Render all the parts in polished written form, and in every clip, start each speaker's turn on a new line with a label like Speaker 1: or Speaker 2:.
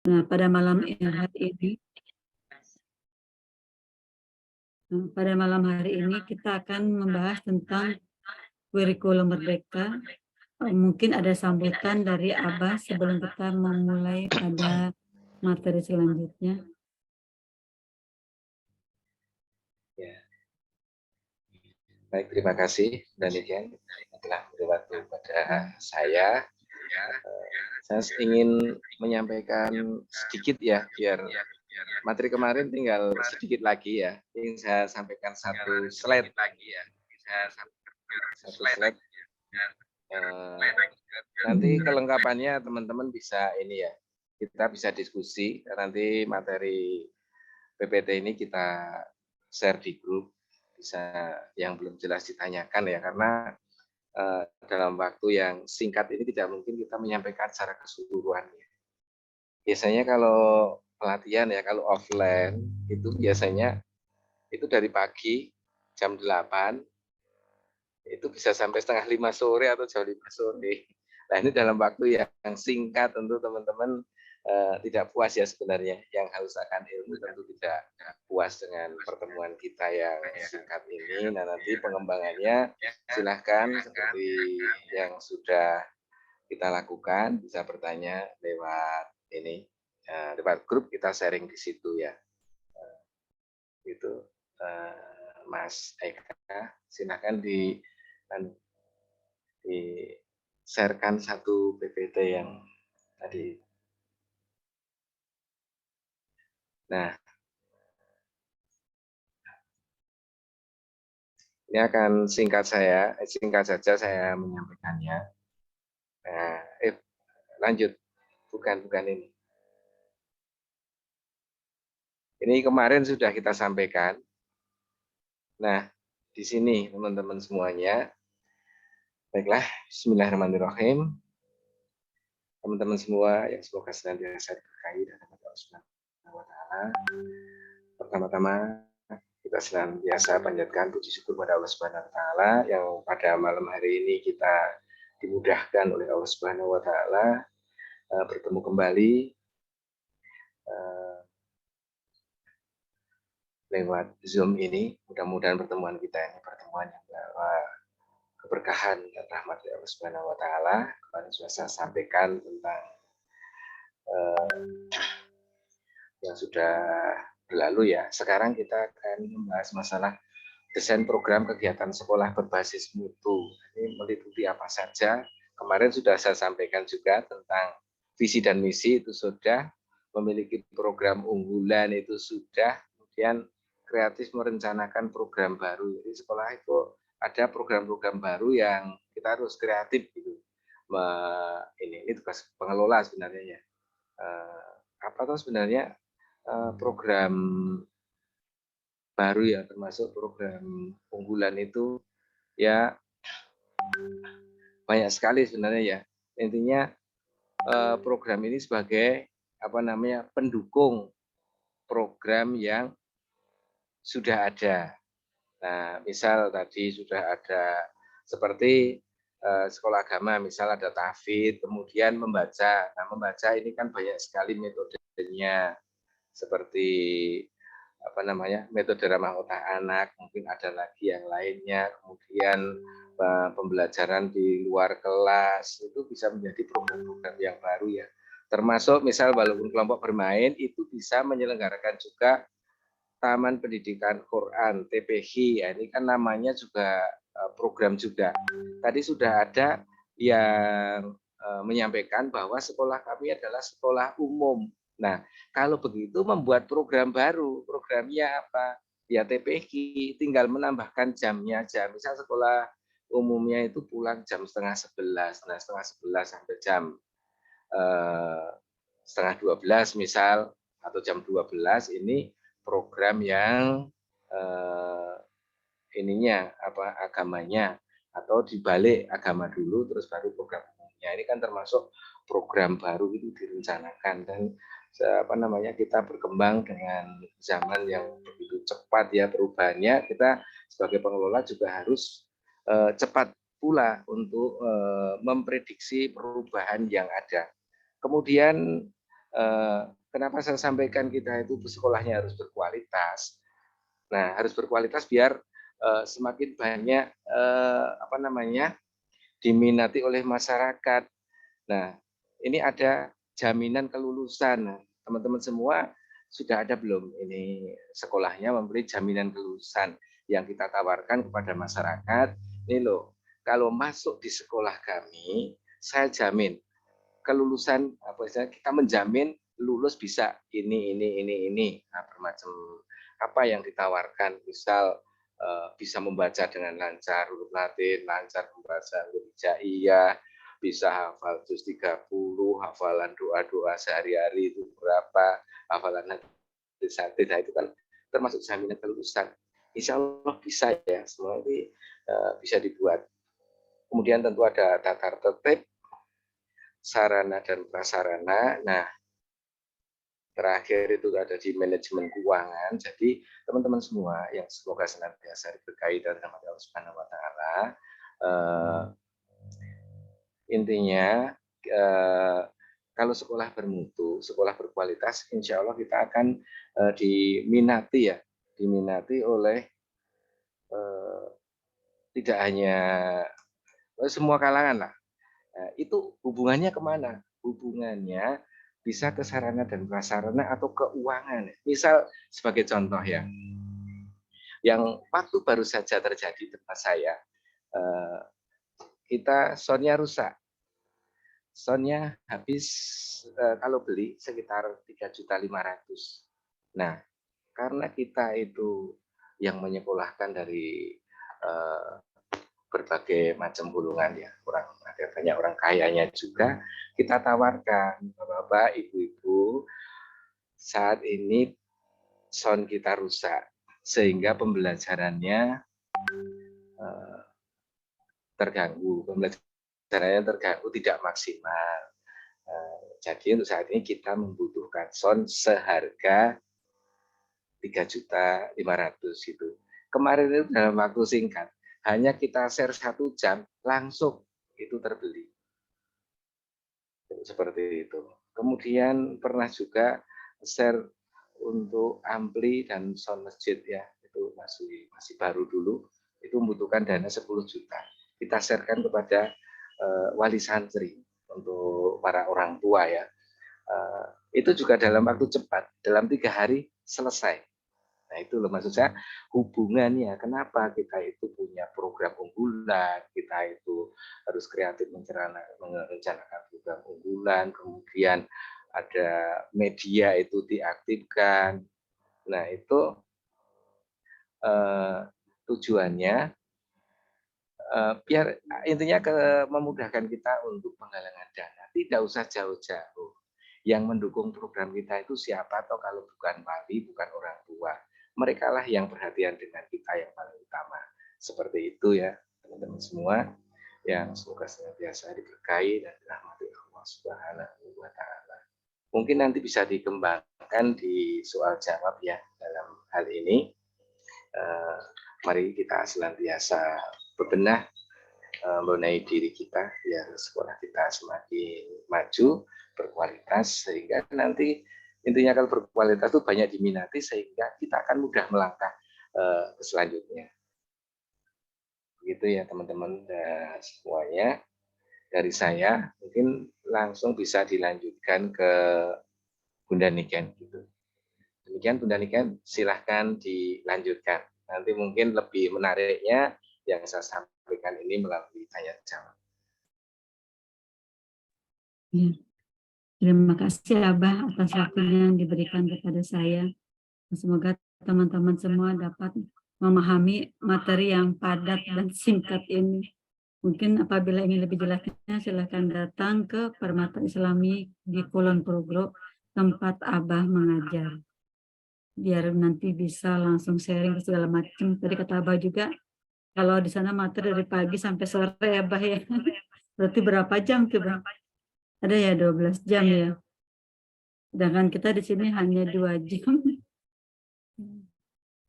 Speaker 1: Nah, pada malam hari ini kita akan membahas tentang kurikulum merdeka. Mungkin ada sambutan dari Abah sebelum kita memulai pada materi selanjutnya.
Speaker 2: Ya. Baik, terima kasih Daniken telah beri waktu pada saya. Saya ingin menyampaikan sedikit ya, biar materi kemarin tinggal sedikit lagi ya. Ingin saya sampaikan satu slide. Nanti kelengkapannya teman-teman bisa ini ya, kita bisa diskusi. Nanti materi PPT ini kita share di grup, bisa yang belum jelas ditanyakan ya, karena dalam waktu yang singkat ini tidak mungkin kita menyampaikan secara keseluruhan. Biasanya kalau pelatihan ya, kalau offline itu biasanya itu dari pagi jam 8 itu bisa sampai setengah 5 sore atau jam 5 sore. Nah, ini dalam waktu yang singkat tentu teman-teman tidak puas ya sebenarnya. Yang haus akan ilmu tentu tidak puas dengan pertemuan kita yang singkat ini. Nah, nanti pengembangannya silahkan seperti yang sudah kita lakukan, bisa bertanya lewat ini, lewat grup kita sharing di situ ya. Itu Mas Eka, silahkan di-sharekan satu PPT yang tadi. Nah, ini akan singkat saja saya menyampaikannya. Nah, lanjut, bukan ini. Ini kemarin sudah kita sampaikan. Nah, di sini teman-teman semuanya. Baiklah, bismillahirrahmanirrahim. Teman-teman semua yang semoga senantiasa diberkahi dan Allah Subhanahu wa taala. Pertama-tama kita senantiasa panjatkan puji syukur pada Allah Subhanahu wa taala yang pada malam hari ini kita dimudahkan oleh Allah Subhanahu wa taala bertemu kembali lewat Zoom ini. Mudah-mudahan pertemuan kita ini pertemuan yang membawa keberkahan dan rahmat dari Allah Subhanahu wa taala. Kemarin sudah saya sampaikan tentang yang sudah berlalu ya. Sekarang kita akan membahas masalah desain program kegiatan sekolah berbasis mutu. Ini meliputi apa saja. Kemarin sudah saya sampaikan juga tentang visi dan misi, itu sudah. Memiliki program unggulan itu sudah. Kemudian kreatif merencanakan program baru. Jadi sekolah itu ada program-program baru yang kita harus kreatif gitu. Ini tugas pengelola sebenarnya ya. Apa tuh sebenarnya program baru ya, termasuk program unggulan itu ya banyak sekali sebenarnya ya. Intinya program ini sebagai pendukung program yang sudah ada. Nah, misal tadi sudah ada seperti sekolah agama, misal ada tahfidz, kemudian membaca. Nah, membaca ini kan banyak sekali metodenya, seperti metode ramah otak anak, mungkin ada lagi yang lainnya, kemudian pembelajaran di luar kelas, itu bisa menjadi program-program yang baru ya. Termasuk misal walaupun kelompok bermain, itu bisa menyelenggarakan juga Taman Pendidikan Quran, TPQ, ya, ini kan namanya juga program juga. Tadi sudah ada yang menyampaikan bahwa sekolah kami adalah sekolah umum. Nah, kalau begitu membuat program baru, programnya apa? Ya TPQ, tinggal menambahkan jamnya aja. Misal sekolah umumnya itu pulang jam setengah 11, nah setengah 11 sampai jam setengah 12 misal, atau jam 12 ini program yang agamanya, atau dibalik agama dulu terus baru program umumnya. Ini kan termasuk program baru itu direncanakan, dan kita berkembang dengan zaman yang begitu cepat ya perubahannya. Kita sebagai pengelola juga harus cepat pula untuk memprediksi perubahan yang ada. Kemudian Kenapa saya sampaikan kita itu sekolahnya harus berkualitas. Nah, harus berkualitas biar semakin banyak apa namanya diminati oleh masyarakat. Nah, ini ada jaminan kelulusan. Nah, teman-teman semua sudah ada belum ini sekolahnya memberi jaminan kelulusan yang kita tawarkan kepada masyarakat. Ini loh, kalau masuk di sekolah kami, saya jamin kelulusan apa istilahnya kita menjamin lulus bisa ini. Nah, bermacam apa yang ditawarkan, misal bisa membaca dengan lancar huruf Latin, lancar membaca huruf hijaiyah, bisa hafal juz 30, hafalan doa-doa sehari-hari itu berapa, hafalan hadis, nah itu kan termasuk jaminan kelulusan. Insya Allah bisa ya, semua ini bisa dibuat. Kemudian tentu ada tata tertib, sarana dan prasarana. Nah, terakhir itu ada di manajemen keuangan. Jadi teman-teman semua yang semoga senantiasa diberkahi dan rahmat Allah Subhanahu wa taala. Intinya kalau sekolah bermutu, sekolah berkualitas, insya Allah kita akan diminati oleh tidak hanya semua kalangan lah. Nah, itu hubungannya kemana? Hubungannya bisa ke sarana dan prasarana atau keuangan. Misal sebagai contoh ya, yang waktu baru saja terjadi di tempat saya, kita soundnya rusak. Soundnya habis kalau beli sekitar 3.500.000. Nah, karena kita itu yang menyekolahkan dari berbagai macam golongan ya, ada banyak orang kayanya juga, kita tawarkan Bapak, Ibu-ibu, saat ini sound kita rusak sehingga pembelajarannya terganggu, tidak maksimal. Jadi untuk saat ini kita membutuhkan sound seharga 3.500.000 itu. Kemarin itu dalam waktu singkat, hanya kita share 1 jam, langsung itu terbeli. Seperti itu. Kemudian pernah juga share untuk ampli dan sound masjid ya, itu masih baru dulu, itu membutuhkan dana 10 juta. Kita sharekan kepada wali santri untuk para orang tua ya. Itu juga dalam waktu cepat, dalam 3 hari selesai. Nah itu loh maksud saya hubungannya, kenapa kita itu punya program unggulan, kita itu harus kreatif merencanakan program unggulan, kemudian ada media itu diaktifkan. Nah itu tujuannya biar intinya memudahkan kita untuk penggalangan dana, tidak usah jauh-jauh. Yang mendukung program kita itu siapa atau kalau bukan wali, bukan orang tua. Mereka lah yang perhatian dengan kita yang paling utama. Seperti itu ya, teman-teman semua yang semoga senantiasa diberkahi dan dirahmati Allah Subhanahu wa taala. Mungkin nanti bisa dikembangkan di soal jawab ya dalam hal ini. Mari kita senantiasa berbenah mengenai diri kita biar sekolah kita semakin maju, berkualitas, sehingga nanti intinya kalau berkualitas itu banyak diminati sehingga kita akan mudah melangkah ke selanjutnya. Begitu ya teman-teman semuanya dari saya, mungkin langsung bisa dilanjutkan ke Bunda Niken gitu. Demikian Bunda Niken, silahkan dilanjutkan. Nanti mungkin lebih menariknya yang saya sampaikan ini melalui tanya jawab.
Speaker 1: Ya. Terima kasih Abah atas waktunya yang diberikan kepada saya. Semoga teman-teman semua dapat memahami materi yang padat dan singkat ini. Mungkin apabila ingin lebih jelasnya silakan datang ke Permata Islami di Kulon Progo tempat Abah mengajar. Biar nanti bisa langsung sharing segala macam. Tadi kata Abah juga kalau di sana materi dari pagi sampai sore ya Abah ya. Berarti berapa jam tuh Bang? Ada ya 12 jam ya. Sedangkan kita di sini hanya 2 jam.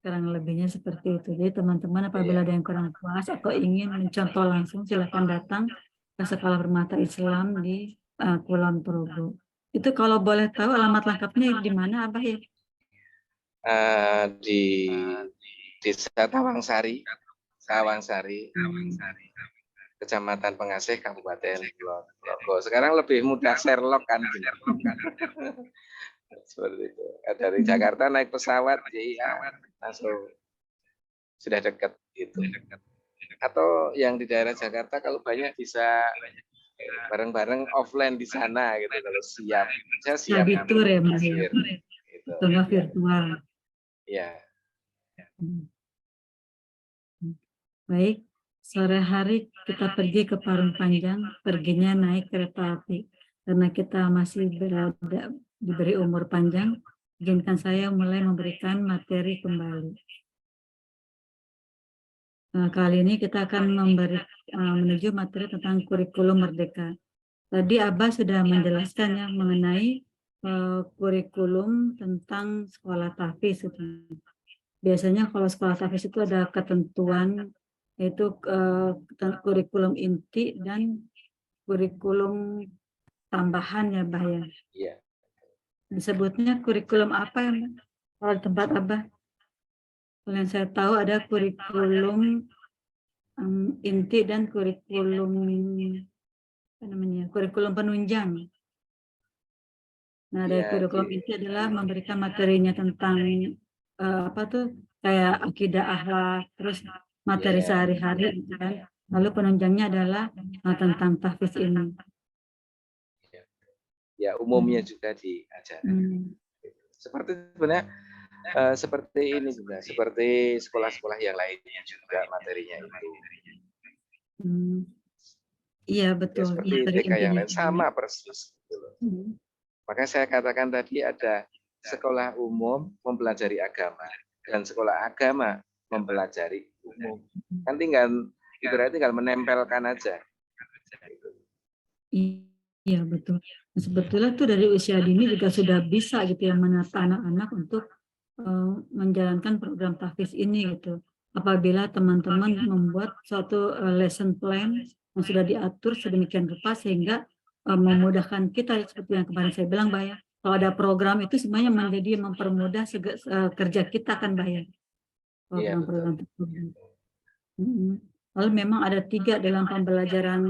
Speaker 1: Kurang lebihnya seperti itu. Jadi teman-teman apabila ada yang kurang puas atau ingin mencontoh langsung silakan datang ke Sekolah Permata Islam di Kulon Progo. Itu kalau boleh tahu alamat lengkapnya di mana, Abah ya?
Speaker 2: Di Desa Tawangsari,
Speaker 1: Hmm.
Speaker 2: Kecamatan Pengasih, Kabupaten Kulon Progo. Sekarang lebih mudah Sherlock kan gini. Seperti itu. Dari Jakarta naik pesawat, ya langsung sudah dekat gitu. Atau yang di daerah Jakarta kalau banyak bisa bareng-bareng offline di sana gitu kalau siap. Saya siap
Speaker 1: Study tour ya, Mbak ya?
Speaker 2: hadir gitu.
Speaker 1: Atau nggak virtual?
Speaker 2: Ya.
Speaker 1: Hmm. Baik, sore hari kita pergi ke Parung Panjang, perginya naik kereta api. Karena kita masih diberi umur panjang, izinkan saya mulai memberikan materi kembali. Kali ini kita akan menuju materi tentang kurikulum merdeka. Tadi Abah sudah menjelaskan ya mengenai kurikulum tentang sekolah tahfiz. Biasanya kalau sekolah tahfiz itu ada ketentuan, yaitu kurikulum inti dan kurikulum tambahan ya, Bah ya.
Speaker 2: Iya.
Speaker 1: Disebutnya kurikulum apa ya, Mbak? Kalau di tempat Abah? Kalau yang saya tahu ada kurikulum inti dan kurikulum apa namanya? Kurikulum penunjang. Nah, dari
Speaker 2: Ya,
Speaker 1: kurikulum inti adalah memberikan materinya tentang apa tuh kayak akidah akhlak, terus materi
Speaker 2: ya,
Speaker 1: sehari-hari gitu kan. Lalu penunjangnya adalah tentang tahfiz ini.
Speaker 2: ya umumnya juga diajarkan.
Speaker 1: Hmm.
Speaker 2: Seperti sebenarnya seperti ini juga, seperti sekolah-sekolah yang lainnya juga materinya itu.
Speaker 1: Hmm. Iya
Speaker 2: Ya,
Speaker 1: betul,
Speaker 2: seperti
Speaker 1: materi
Speaker 2: TK yang
Speaker 1: intinya
Speaker 2: lain
Speaker 1: juga.
Speaker 2: sama persis. Gitu loh.
Speaker 1: Hmm.
Speaker 2: Maka saya katakan tadi ada sekolah umum mempelajari agama dan sekolah agama mempelajari umum. Kan tinggal ibaratnya tinggal menempelkan aja. Gitu.
Speaker 1: Iya betul. Nah, sebetulnya tuh dari usia dini juga sudah bisa gitu ya menata anak-anak untuk menjalankan program tahfiz ini gitu. Apabila teman-teman membuat suatu lesson plan yang sudah diatur sedemikian rupa sehingga memudahkan kita seperti yang kemarin saya bilang, Mbak ya. Kalau ada program itu semuanya menjadi mempermudah kerja kita kan, Mbak ya.
Speaker 2: Iya betul.
Speaker 1: Program-program tersebut. Lalu memang ada 3 dalam pembelajaran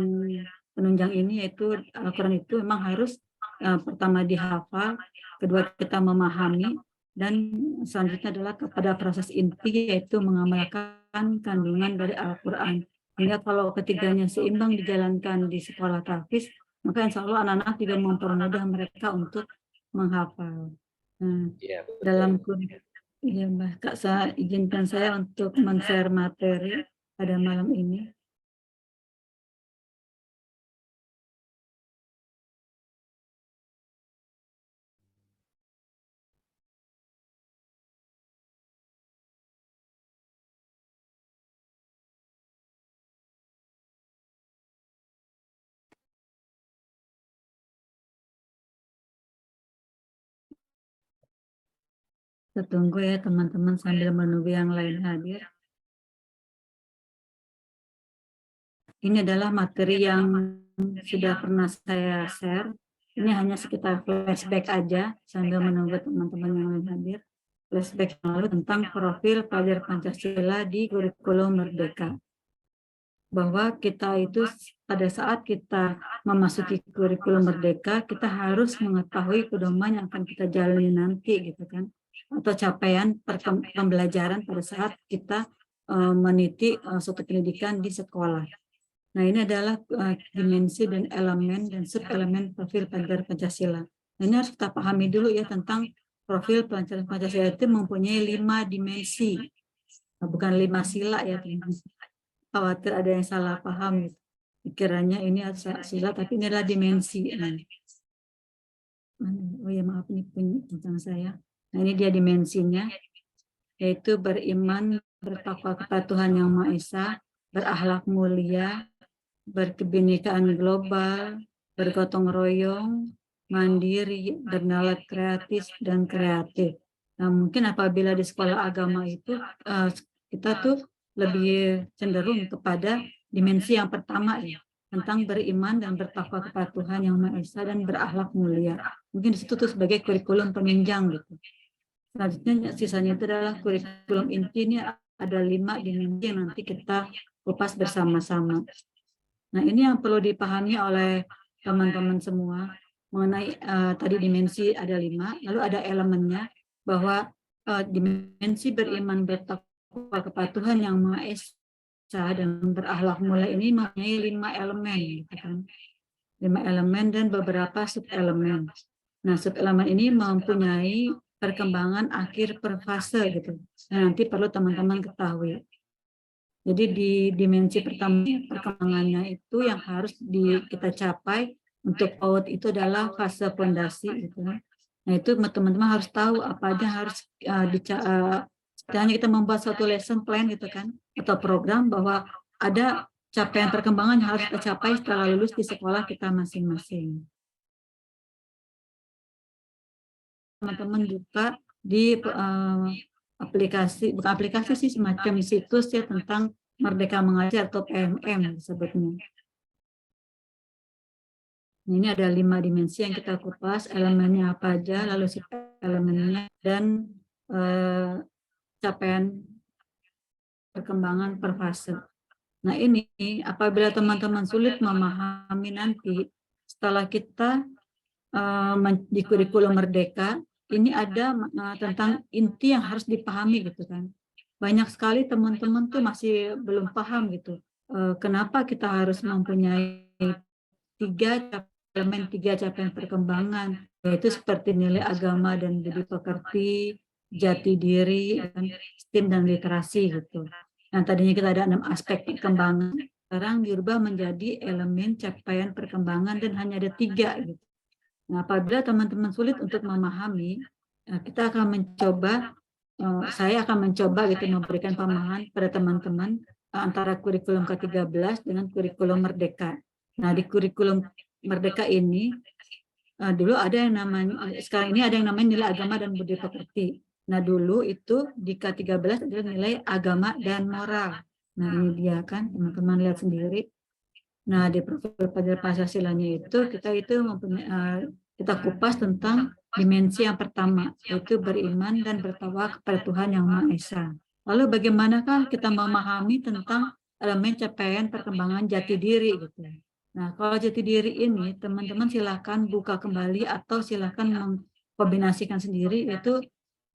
Speaker 1: penunjang ini, yaitu Al-Quran itu memang harus pertama dihafal, kedua kita memahami, dan selanjutnya adalah kepada proses inti yaitu mengamalkan kandungan dari Al-Quran. Sehingga kalau ketiganya seimbang dijalankan di sekolah tahfiz, maka insya Allah anak-anak juga mempermudah mereka untuk menghafal. Nah,
Speaker 2: Iya betul.
Speaker 1: dalam ya, Mbak, Kak, izinkan saya untuk men-share materi pada malam ini. Kita tunggu ya teman-teman sambil menunggu yang lain hadir. Ini adalah materi yang sudah pernah saya share. Ini hanya sekitar flashback aja sambil menunggu teman-teman yang lain hadir. Flashback yang lalu tentang profil pelajar Pancasila di kurikulum Merdeka. Bahwa kita itu pada saat kita memasuki kurikulum Merdeka, kita harus mengetahui pedoman yang akan kita jalani nanti gitu kan. Atau capaian pembelajaran pada saat kita meniti suatu pendidikan di sekolah. Nah, ini adalah dimensi dan elemen dan sub-elemen profil pelajar Pancasila. Nah, ini harus kita pahami dulu ya tentang profil pelajar Pancasila itu mempunyai 5 dimensi. Nah, bukan 5 sila ya, teman-teman. Khawatir ada yang salah paham gitu. Pikirannya ini sila, tapi ini adalah dimensi. Oh ya maaf, ini tentang saya. Nah, ini dia dimensinya, yaitu beriman, bertakwa kepada Tuhan Yang Maha Esa, berakhlak mulia, berkebinekaan global, bergotong royong, mandiri, bernalar kreatif, dan kreatif. Nah, mungkin apabila di sekolah agama itu kita tuh lebih cenderung kepada dimensi yang pertama ya, tentang beriman dan bertakwa kepada Tuhan Yang Maha Esa dan berakhlak mulia. Mungkin di situ tuh sebagai kurikulum penunjang gitu. Selanjutnya sisanya itu adalah kurikulum inti, ini ada 5 dimensi yang nanti kita kupas bersama-sama. Nah, ini yang perlu dipahami oleh teman-teman semua mengenai tadi dimensi ada 5, lalu ada elemennya bahwa dimensi beriman, bertakwa kepada Tuhan yang Maha Esa dan berakhlak mulia ini mempunyai 5 elemen, gitu kan. 5 elemen dan beberapa subelemen. Nah, subelemen ini mempunyai perkembangan akhir per fase gitu. Nah, nanti perlu teman-teman ketahui. Jadi di dimensi pertama perkembangannya itu yang harus kita capai untuk PAUD itu adalah fase fondasi gitu. Nah, itu teman-teman harus tahu apa aja harus setelahnya kita membuat suatu lesson plan gitu kan atau program bahwa ada capaian perkembangan yang harus kita capai setelah lulus di sekolah kita masing-masing. Teman-teman buka di aplikasi, bukan aplikasi sih, semacam situs ya tentang Merdeka Mengajar atau PMM disebutnya. Ini ada 5 dimensi yang kita kupas, elemennya apa aja, lalu elemennya, dan capaian perkembangan per fase. Nah, ini apabila teman-teman sulit memahami nanti setelah kita di kurikulum Merdeka, ini ada tentang inti yang harus dipahami gitu kan. Banyak sekali teman-teman tuh masih belum paham gitu. Kenapa kita harus mempunyai 3 elemen, 3 capaian perkembangan, yaitu seperti nilai agama dan budi pekerti, jati diri, STEM dan literasi gitu. Yang tadinya kita ada 6 aspek perkembangan, sekarang dirubah menjadi elemen capaian perkembangan dan hanya ada 3 gitu. Nah, apabila teman-teman sulit untuk memahami, kita akan mencoba, saya akan mencoba gitu memberikan pemahaman pada teman-teman antara kurikulum ke-13 dengan kurikulum Merdeka. Nah, di kurikulum Merdeka ini dulu ada yang namanya, sekarang ini ada yang namanya nilai agama dan budi pekerti. Nah, dulu itu di K13 adalah nilai agama dan moral. Nah, ini dia kan, teman-teman lihat sendiri. Nah, di profil pelajar Pancasilanya itu kita mempunyai kita kupas tentang dimensi yang pertama, yaitu beriman dan bertakwa kepada Tuhan Yang Maha Esa. Lalu bagaimanakah kita memahami tentang elemen capaian perkembangan jati diri gitu. Nah, kalau jati diri ini teman-teman silakan buka kembali atau silakan mengkombinasikan sendiri, yaitu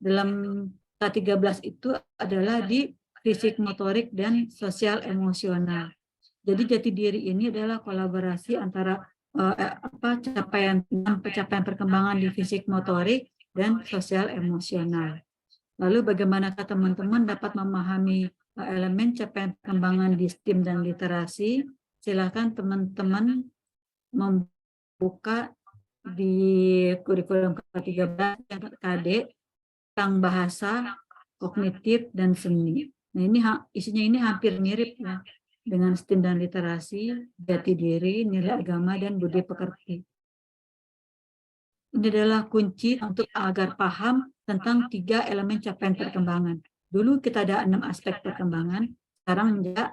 Speaker 1: dalam K13 itu adalah di fisik motorik dan sosial emosional. Jadi jati diri ini adalah kolaborasi antara capaian perkembangan di fisik motorik dan sosial emosional. Lalu bagaimanakah teman-teman dapat memahami elemen capaian perkembangan di STEM dan literasi? Silakan teman-teman membuka di kurikulum ke-13 yang KD tentang bahasa, kognitif, dan seni. Nah, ini isinya ini hampir mirip ya dengan STEM dan literasi, jati diri, nilai agama, dan budi pekerti. Ini adalah kunci untuk agar paham tentang 3 elemen capaian perkembangan. Dulu kita ada 6 aspek perkembangan, sekarang menjadi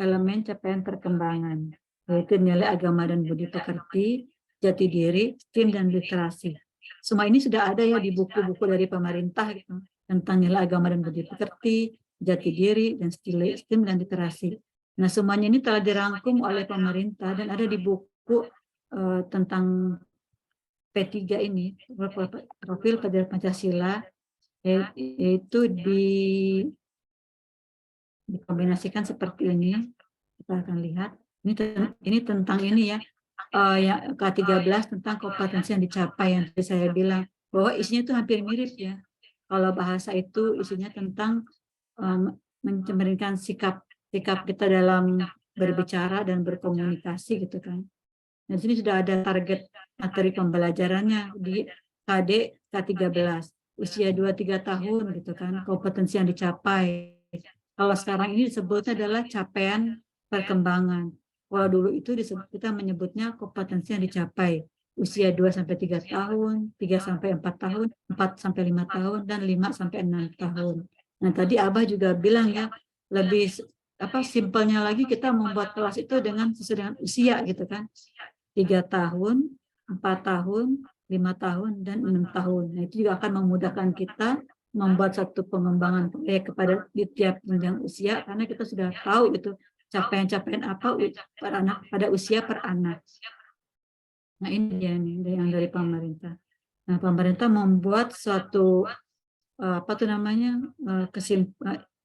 Speaker 1: elemen capaian perkembangan, yaitu nilai agama dan budi pekerti, jati diri, STEM, dan literasi. Semua ini sudah ada ya di buku-buku dari pemerintah gitu, tentang nilai agama dan budi pekerti, jati diri, dan STEM dan literasi. Nah, semuanya ini telah dirangkum oleh pemerintah dan ada di buku tentang P3 ini, profil pelajar Pancasila, yaitu dikombinasikan seperti ini. Kita akan lihat. Ini tentang ini ya, K13 tentang kompetensi yang dicapai, yang tadi saya bilang bahwa isinya itu hampir mirip ya. Kalau bahasa itu isinya tentang memberikan sikap kita dalam berbicara dan berkomunikasi gitu kan. Nah, di sini sudah ada target materi pembelajarannya di KD K13, usia 2-3 tahun gitu kan, kompetensi yang dicapai. Kalau sekarang ini disebutnya adalah capaian perkembangan. Kalau dulu itu kita menyebutnya kompetensi yang dicapai usia 2-3 tahun, 3-4 tahun, 4-5 tahun, dan 5-6 tahun. Nah, tadi Abah juga bilang ya, lebih simpelnya lagi kita membuat kelas itu sesuai dengan usia gitu kan. 3 tahun, 4 tahun, 5 tahun, dan 6 tahun. Nah, itu juga akan memudahkan kita membuat satu pengembangan proyek kepada di tiap jenjang usia, karena kita sudah tahu gitu capaian-capaian apa per anak pada usia per anak. Nah, ini dia nih yang dari pemerintah. Nah, pemerintah membuat suatu apa tuh namanya,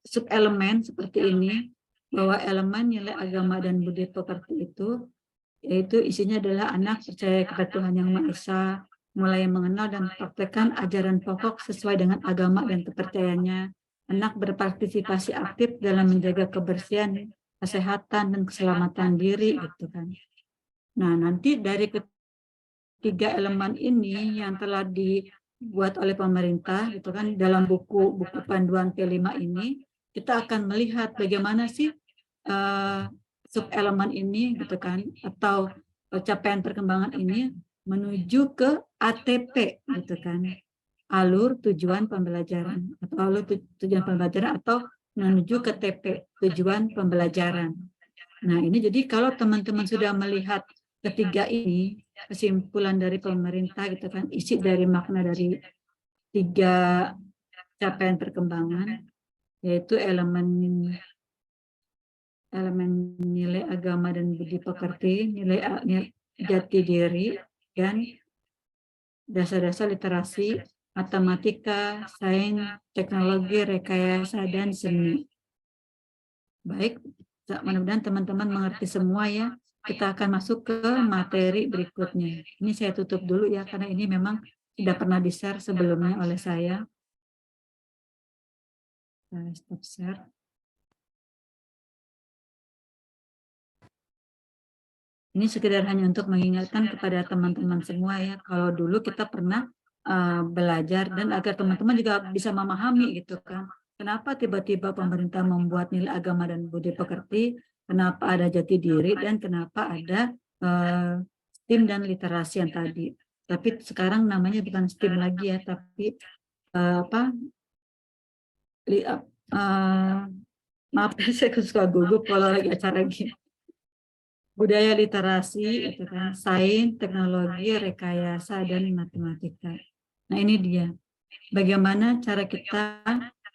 Speaker 1: subelemen seperti ini, bahwa elemen nilai agama dan budi pekerti itu, yaitu isinya adalah anak percaya kepada Tuhan Yang Maha Esa, mulai mengenal dan praktekkan ajaran pokok sesuai dengan agama dan kepercayaannya. Anak berpartisipasi aktif dalam menjaga kebersihan, kesehatan, dan keselamatan diri, gitu kan. Nah, nanti dari ketiga elemen ini yang telah dibuat oleh pemerintah, gitu kan, dalam buku panduan P5 ini, kita akan melihat bagaimana sih subelemen ini, gitu kan, atau capaian perkembangan ini menuju ke ATP, gitu kan, alur tujuan pembelajaran, atau alur tujuan pembelajaran, atau menuju ke TP, tujuan pembelajaran. Nah, ini jadi kalau teman-teman sudah melihat ketiga ini, kesimpulan dari pemerintah, gitu kan, isi dari makna dari 3 capaian perkembangan, yaitu elemen nilai agama dan budi pekerti, nilai jati diri, dan dasar-dasar literasi, matematika, sains, teknologi, rekayasa, dan seni. Baik, mudah-mudahan teman-teman mengerti semua ya. Kita akan masuk ke materi berikutnya. Ini saya tutup dulu ya, karena ini memang sudah pernah di-share sebelumnya oleh saya. Saya stop share. Ini sekedar hanya untuk mengingatkan kepada teman-teman semua ya, kalau dulu kita pernah belajar, dan agar teman-teman juga bisa memahami gitu kan. Kenapa tiba-tiba pemerintah membuat nilai agama dan budi pekerti, kenapa ada jati diri, dan kenapa ada STEAM dan literasi yang tadi. Tapi sekarang namanya bukan STEAM lagi ya, tapi maaf saya suka gugup kalau lagi acara gini. Budaya literasi, itu kan, sains, teknologi, rekayasa, dan matematika. Nah, ini dia. Bagaimana cara kita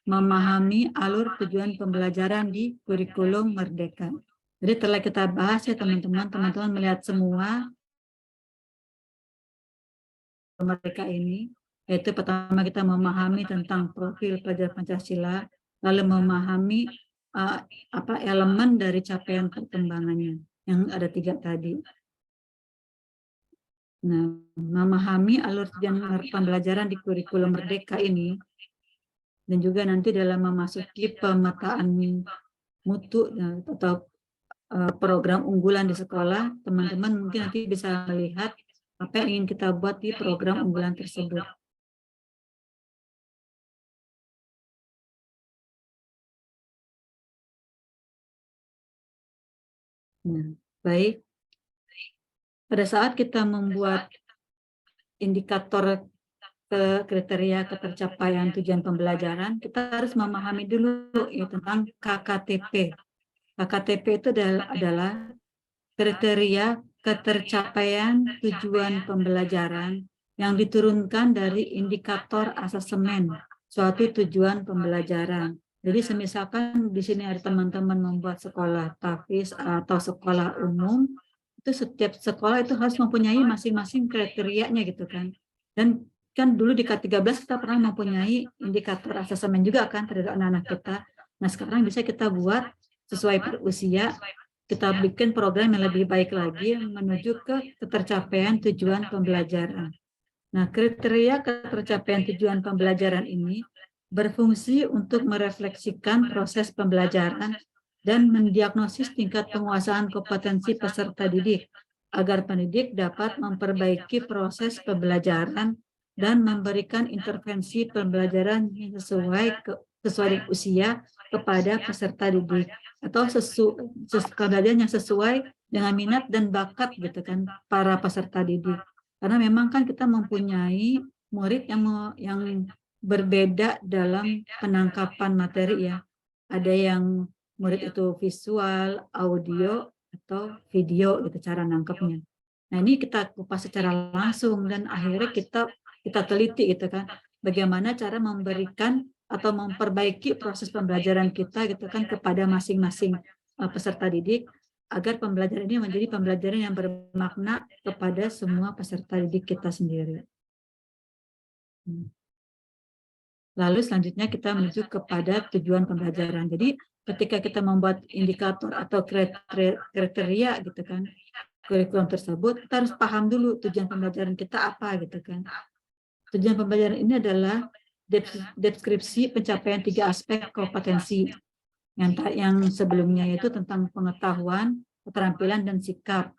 Speaker 1: memahami alur tujuan pembelajaran di kurikulum Merdeka. Jadi telah kita bahas ya teman-teman, melihat semua Merdeka ini, yaitu pertama kita memahami tentang profil pelajar Pancasila, lalu memahami elemen dari capaian perkembangannya yang ada 3 tadi. Nah, memahami alur tujuan pembelajaran di kurikulum Merdeka ini, dan juga nanti dalam memasuki pemetaan mutu atau program unggulan di sekolah, teman-teman mungkin nanti bisa melihat apa yang ingin kita buat di program unggulan tersebut. Nah, baik. Pada saat kita membuat indikator kriteria ketercapaian tujuan pembelajaran, kita harus memahami dulu ya tentang KKTP. KKTP itu adalah kriteria ketercapaian tujuan pembelajaran yang diturunkan dari indikator asesmen suatu tujuan pembelajaran. Jadi semisalkan di sini ada teman-teman membuat sekolah TAFIS atau sekolah umum, itu setiap sekolah itu harus mempunyai masing-masing kriterianya gitu kan. Dan kan dulu di K13 kita pernah mempunyai indikator asesmen juga kan terhadap anak-anak kita. Nah, sekarang bisa kita buat sesuai per usia, kita bikin program yang lebih baik lagi menuju ke ketercapaian tujuan pembelajaran. Nah, kriteria ketercapaian tujuan pembelajaran ini berfungsi untuk merefleksikan proses pembelajaran dan mendiagnosis tingkat penguasaan kompetensi peserta didik agar pendidik dapat memperbaiki proses pembelajaran dan memberikan intervensi pembelajaran yang sesuai usia kepada peserta didik, atau pembelajaran yang sesuai dengan minat dan bakat gitu kan para peserta didik. Karena memang kan kita mempunyai murid yang berbeda dalam penangkapan materi ya. Ada yang murid itu visual, audio, atau video gitu cara nangkepnya. Nah, ini kita kupas secara langsung dan akhirnya kita teliti gitu kan, bagaimana cara memberikan atau memperbaiki proses pembelajaran kita gitu kan kepada masing-masing peserta didik agar pembelajaran ini menjadi pembelajaran yang bermakna kepada semua peserta didik kita sendiri. Lalu selanjutnya kita menuju kepada tujuan pembelajaran. Jadi ketika kita membuat indikator atau kriteria gitu kan, kurikulum tersebut, kita harus paham dulu tujuan pembelajaran kita apa gitu kan. Tujuan pembelajaran ini adalah deskripsi pencapaian 3 aspek kompetensi yang sebelumnya, yaitu tentang pengetahuan, keterampilan, dan sikap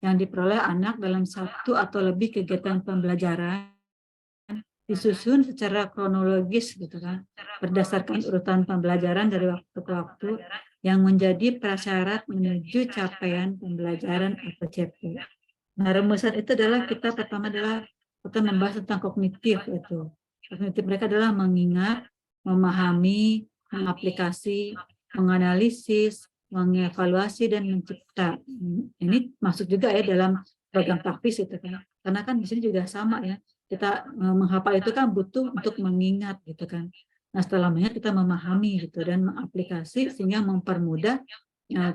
Speaker 1: yang diperoleh anak dalam satu atau lebih kegiatan pembelajaran, disusun secara kronologis gitu kan, berdasarkan urutan pembelajaran dari waktu ke waktu yang menjadi prasyarat menuju capaian pembelajaran atau CP. Nah, rumusan itu adalah pertama adalah kita membahas tentang kognitif itu. Kognitif mereka adalah mengingat, memahami, mengaplikasi, menganalisis, mengevaluasi, dan mencipta. Ini masuk juga ya dalam program praktis itu kan. Karena kan di sini juga sama ya. Kita menghafal itu kan butuh untuk mengingat gitu kan. Nah, setelah mengingat kita memahami gitu dan mengaplikasi sehingga mempermudah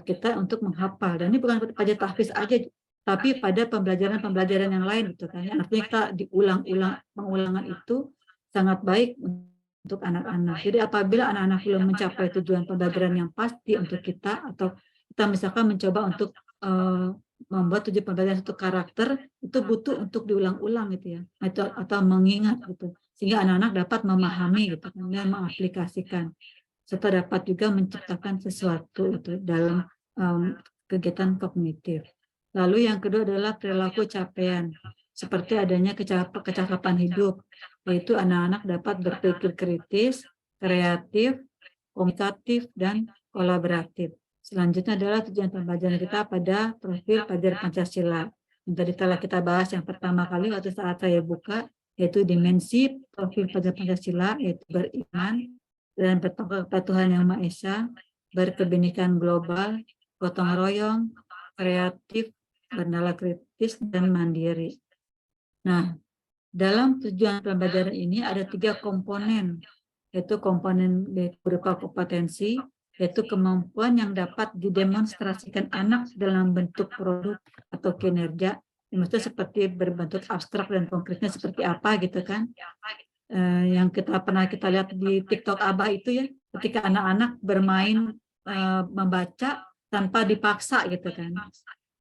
Speaker 1: kita untuk menghafal. Dan ini bukan pada tahfiz aja, tapi pada pembelajaran-pembelajaran yang lain gitu kan. Artinya kita diulang-ulang, pengulangan itu sangat baik untuk anak-anak. Jadi apabila anak-anak belum mencapai tujuan pembelajaran yang pasti untuk kita, atau kita misalkan mencoba untuk membuat tujuan pembelajaran satu karakter, itu butuh untuk diulang-ulang gitu ya, atau mengingat gitu, sehingga anak-anak dapat memahami gitu kan, dan mengaplikasikan, serta dapat juga menciptakan sesuatu itu dalam kegiatan kognitif. Lalu yang kedua adalah perilaku capaian, seperti adanya kecakapan hidup, yaitu anak-anak dapat berpikir kritis, kreatif, komunikatif, dan kolaboratif. Selanjutnya adalah tujuan pembelajaran kita pada profil pelajar Pancasila. Yang tadi telah kita bahas yang pertama kali waktu saat saya buka, yaitu dimensi profil pelajar Pancasila, yaitu beriman dan bertanggung kepada Tuhan Yang Maha Esa, berkebinekaan global, gotong royong, kreatif, bernala kritis, dan mandiri. Nah, dalam tujuan pembelajaran ini ada 3 komponen, yaitu komponen berupa kompetensi, yaitu kemampuan yang dapat didemonstrasikan anak dalam bentuk produk atau kinerja, maksudnya seperti berbentuk abstrak dan konkretnya seperti apa gitu kan. Yang pernah kita lihat di TikTok Abah itu ya, ketika anak-anak bermain membaca tanpa dipaksa gitu kan.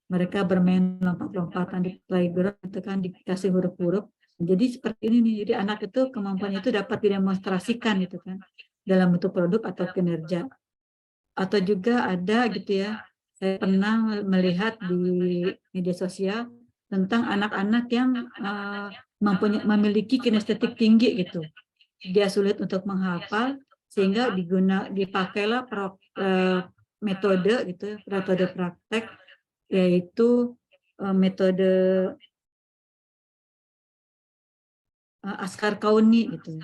Speaker 1: Mereka bermain lompat-lompatan di playground itu kan, dikasih huruf-huruf. Jadi seperti ini nih, jadi anak itu kemampuannya itu dapat didemonstrasikan gitu kan, dalam bentuk produk atau kinerja. Atau juga ada gitu ya, saya pernah melihat di media sosial tentang anak-anak yang memiliki kinestetik tinggi gitu. Dia sulit untuk menghafal, sehingga dipakailah metode gitu, metode praktek, yaitu metode Askar Kauni gitu.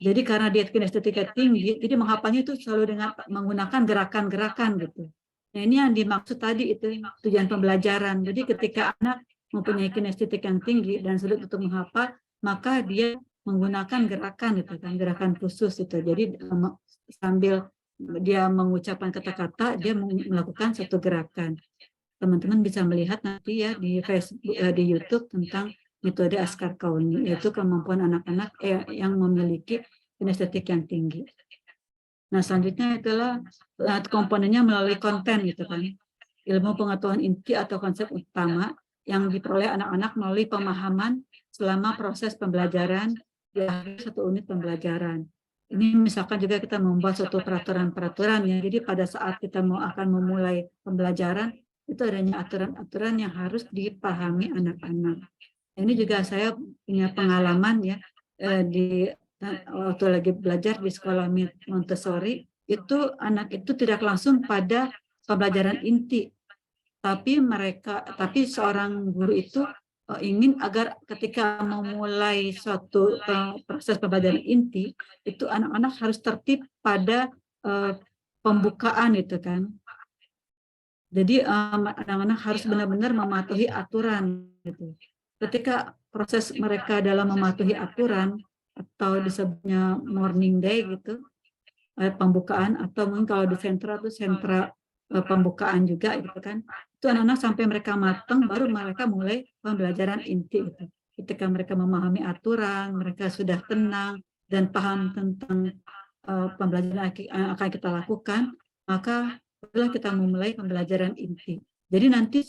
Speaker 1: Jadi karena dia kinestetika tinggi, jadi menghafalnya itu selalu dengan menggunakan gerakan-gerakan gitu. Nah, ini yang dimaksud tadi itu tujuan pembelajaran. Jadi ketika anak mempunyai kinestetik yang tinggi dan sulit untuk menghafal, maka dia menggunakan gerakan gitu kan, gerakan khusus itu. Jadi sambil dia mengucapkan kata-kata, dia melakukan satu gerakan. Teman-teman bisa melihat nanti ya di Facebook, di YouTube tentang metode Askar Kauni, yaitu kemampuan anak-anak yang memiliki kinestetik yang tinggi. Nah, selanjutnya adalah komponennya melalui konten gitu kan. Ilmu pengetahuan inti atau konsep utama yang diperoleh anak-anak melalui pemahaman selama proses pembelajaran di akhir satu unit pembelajaran. Ini misalkan juga kita membuat suatu peraturan-peraturan ya. Jadi pada saat kita akan memulai pembelajaran, itu adanya aturan-aturan yang harus dipahami anak-anak. Ini juga saya punya pengalaman ya, waktu lagi belajar di sekolah Montessori, itu anak itu tidak langsung pada pembelajaran inti, tapi seorang guru itu ingin agar ketika memulai suatu proses pembelajaran inti, itu anak-anak harus tertib pada pembukaan itu kan. Jadi anak-anak harus benar-benar mematuhi aturan gitu. Ketika proses mereka dalam mematuhi aturan atau disebutnya morning day gitu, pembukaan, atau mungkin kalau di sentra itu sentra pembukaan juga gitu kan. Itu anak-anak sampai mereka matang baru mereka mulai pembelajaran inti gitu. Ketika mereka memahami aturan, mereka sudah tenang dan paham tentang pembelajaran yang akan kita lakukan, maka setelah kita memulai pembelajaran inti. Jadi nanti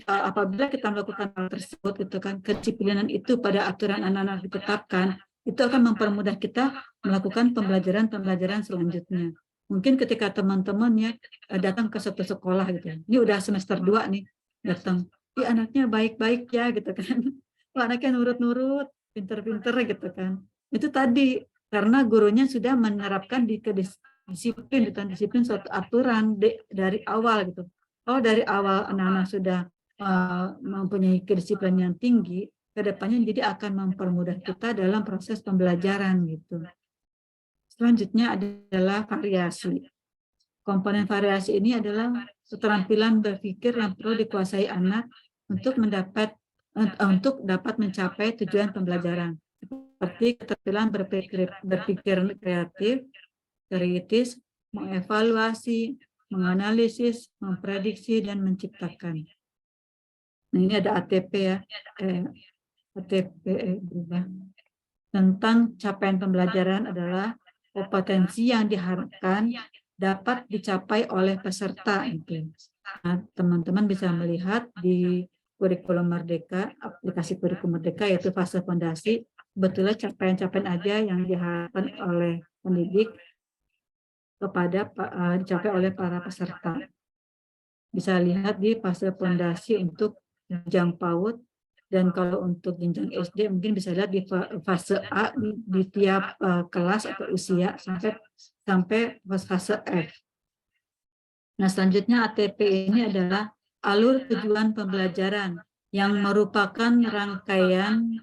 Speaker 1: apabila kita melakukan hal tersebut itu kan, kedisiplinan itu pada aturan anak-anak ditetapkan, itu akan mempermudah kita melakukan pembelajaran selanjutnya. Mungkin ketika teman-teman ya datang ke satu sekolah gitu, ini udah semester 2 nih, datang, anaknya baik-baik ya gitu kan, anaknya nurut-nurut, pinter-pinter gitu kan. Itu tadi karena gurunya sudah menerapkan disiplin suatu aturan dari awal gitu. Kalau dari awal anak-anak sudah mempunyai kedisiplinan yang tinggi, kedepannya jadi akan mempermudah kita dalam proses pembelajaran gitu. Selanjutnya adalah variasi. Komponen variasi ini adalah keterampilan berpikir yang perlu dikuasai anak untuk dapat mencapai tujuan pembelajaran, seperti keterampilan berpikir kreatif, kritis, mengevaluasi, menganalisis, memprediksi, dan menciptakan. Nah, ini ada ATP ya, ATP berubah. Tentang capaian pembelajaran adalah kompetensi yang diharapkan dapat dicapai oleh peserta. Nah, teman-teman bisa melihat di kurikulum Merdeka, aplikasi kurikulum Merdeka, yaitu fase fondasi, sebetulnya capaian-capaian aja yang diharapkan oleh pendidik kepada dicapai oleh para peserta. Bisa lihat di fase fondasi untuk jenjang PAUD, dan kalau untuk jenjang SD mungkin bisa lihat di fase A di tiap kelas atau usia sampai fase F. Nah, selanjutnya ATP ini adalah alur tujuan pembelajaran yang merupakan rangkaian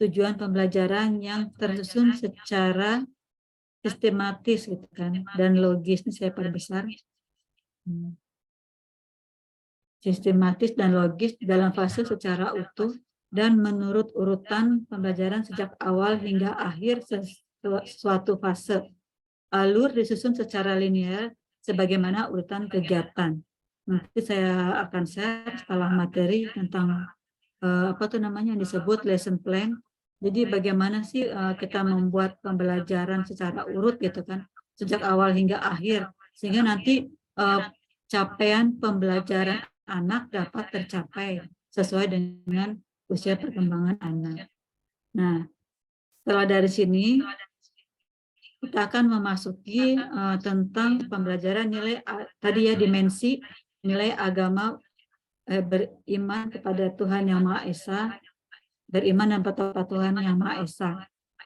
Speaker 1: tujuan pembelajaran yang tersusun secara sistematis gitu kan, dan logis. Ini saya perbesar. Sistematis dan logis dalam fase secara utuh dan menurut urutan pembelajaran sejak awal hingga akhir suatu fase. Alur disusun secara linear sebagaimana urutan kegiatan. Nanti saya akan share setelah materi tentang yang disebut lesson plan. Jadi bagaimana sih kita membuat pembelajaran secara urut gitu kan, sejak awal hingga akhir, sehingga nanti capaian pembelajaran anak dapat tercapai sesuai dengan usia perkembangan anak. Nah, setelah dari sini kita akan memasuki tentang pembelajaran nilai tadi ya, dimensi nilai agama, beriman kepada Tuhan Yang Maha Esa, beriman dan percaya Tuhan Yang Maha Esa.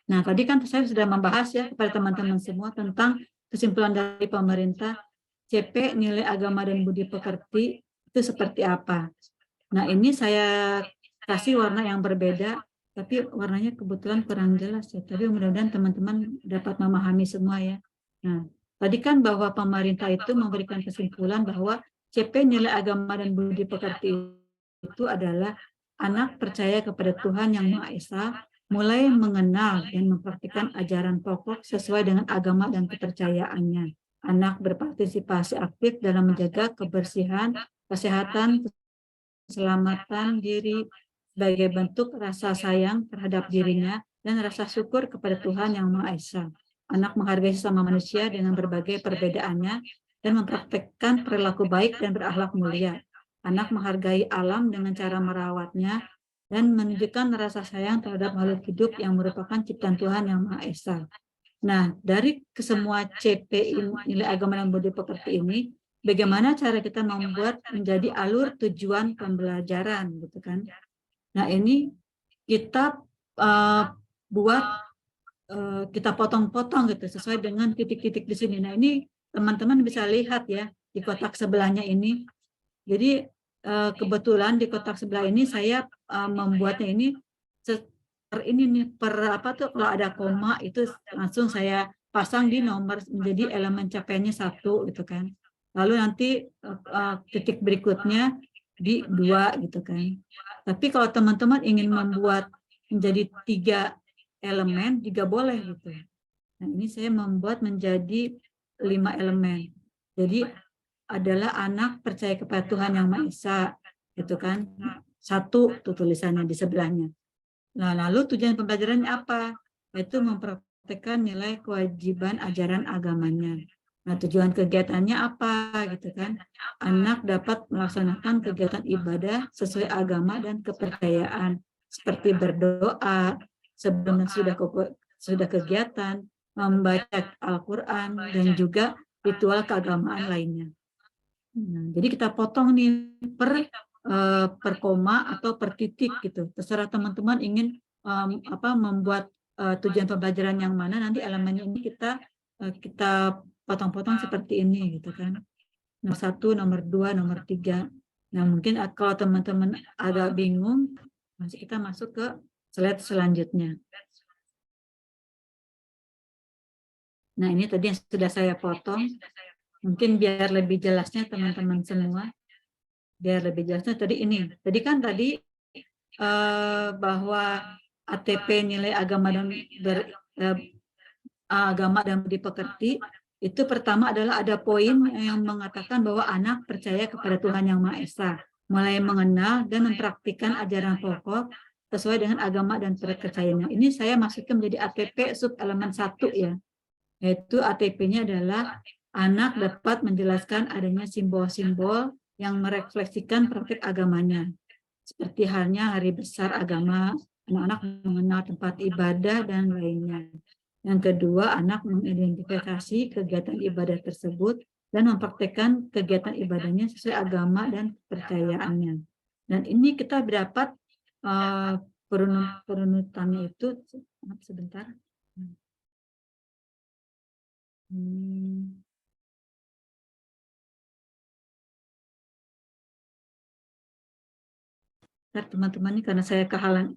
Speaker 1: Nah, tadi kan saya sudah membahas ya kepada teman-teman semua tentang kesimpulan dari pemerintah CP nilai agama dan budi pekerti itu seperti apa. Nah, ini saya kasih warna yang berbeda, tapi warnanya kebetulan kurang jelas ya. Tapi mudah-mudahan teman-teman dapat memahami semua ya. Nah, tadi kan bahwa pemerintah itu memberikan kesimpulan bahwa CP nilai agama dan budi pekerti itu adalah anak percaya kepada Tuhan Yang Maha Esa, mulai mengenal dan mempraktikkan ajaran pokok sesuai dengan agama dan kepercayaannya. Anak berpartisipasi aktif dalam menjaga kebersihan, kesehatan, keselamatan diri sebagai bentuk rasa sayang terhadap dirinya dan rasa syukur kepada Tuhan Yang Maha Esa. Anak menghargai sesama manusia dengan berbagai perbedaannya dan mempraktikkan perilaku baik dan berakhlak mulia. Anak menghargai alam dengan cara merawatnya dan menunjukkan rasa sayang terhadap makhluk hidup yang merupakan ciptaan Tuhan Yang Maha Esa. Nah, dari kesemua CP nilai agama dan budi pekerti ini, bagaimana cara kita membuat menjadi alur tujuan pembelajaran, gitu kan? Nah, ini kita buat, kita potong-potong gitu sesuai dengan titik-titik di sini. Nah, ini teman-teman bisa lihat ya di kotak sebelahnya ini. Jadi kebetulan di kotak sebelah ini saya membuatnya ini ini nih kalau ada koma itu langsung saya pasang di nomor menjadi elemen capaiannya 1 gitu kan. lalu nanti titik berikutnya di 2 gitu kan. Tapi kalau teman-teman ingin membuat menjadi 3 elemen juga boleh gitu. Nah, ini saya membuat menjadi 5 elemen. Jadi adalah anak percaya kepada Tuhan Yang Maha Esa, gitu kan. 1 tuh tulisannya di sebelahnya. Nah, lalu tujuan pembelajarannya apa? Yaitu mempraktekkan nilai kewajiban ajaran agamanya. Nah, tujuan kegiatannya apa gitu kan? Anak dapat melaksanakan kegiatan ibadah sesuai agama dan kepercayaan, seperti berdoa sebelum dan sudah kegiatan, membaca Al-Qur'an dan juga ritual keagamaan lainnya. Nah, jadi kita potong nih per koma atau per titik gitu. Terserah teman-teman ingin membuat tujuan pembelajaran yang mana, nanti elemennya ini kita potong-potong seperti ini gitu kan. Nomor 1, nomor 2, nomor 3. Nah, mungkin kalau teman-teman agak bingung, kita masuk ke slide selanjutnya. Nah, ini tadi yang sudah saya potong. Mungkin biar lebih jelasnya teman-teman semua. Biar lebih jelasnya tadi ini. Tadi bahwa ATP nilai agama dan agama dan dipekerti, itu pertama adalah ada poin yang mengatakan bahwa anak percaya kepada Tuhan Yang Maha Esa, mulai mengenal dan mempraktikkan ajaran pokok sesuai dengan agama dan kepercayaannya. Ini saya masukkan menjadi ATP sub elemen 1 ya, yaitu ATP-nya adalah anak dapat menjelaskan adanya simbol-simbol yang merefleksikan praktik agamanya. Seperti halnya hari besar agama, anak-anak mengenal tempat ibadah dan lainnya. Yang kedua, anak mengidentifikasi kegiatan ibadah tersebut dan mempraktekkan kegiatan ibadahnya sesuai agama dan kepercayaannya. Dan ini kita dapat perunutannya itu, sebentar. Teman-teman ini karena saya kehalangan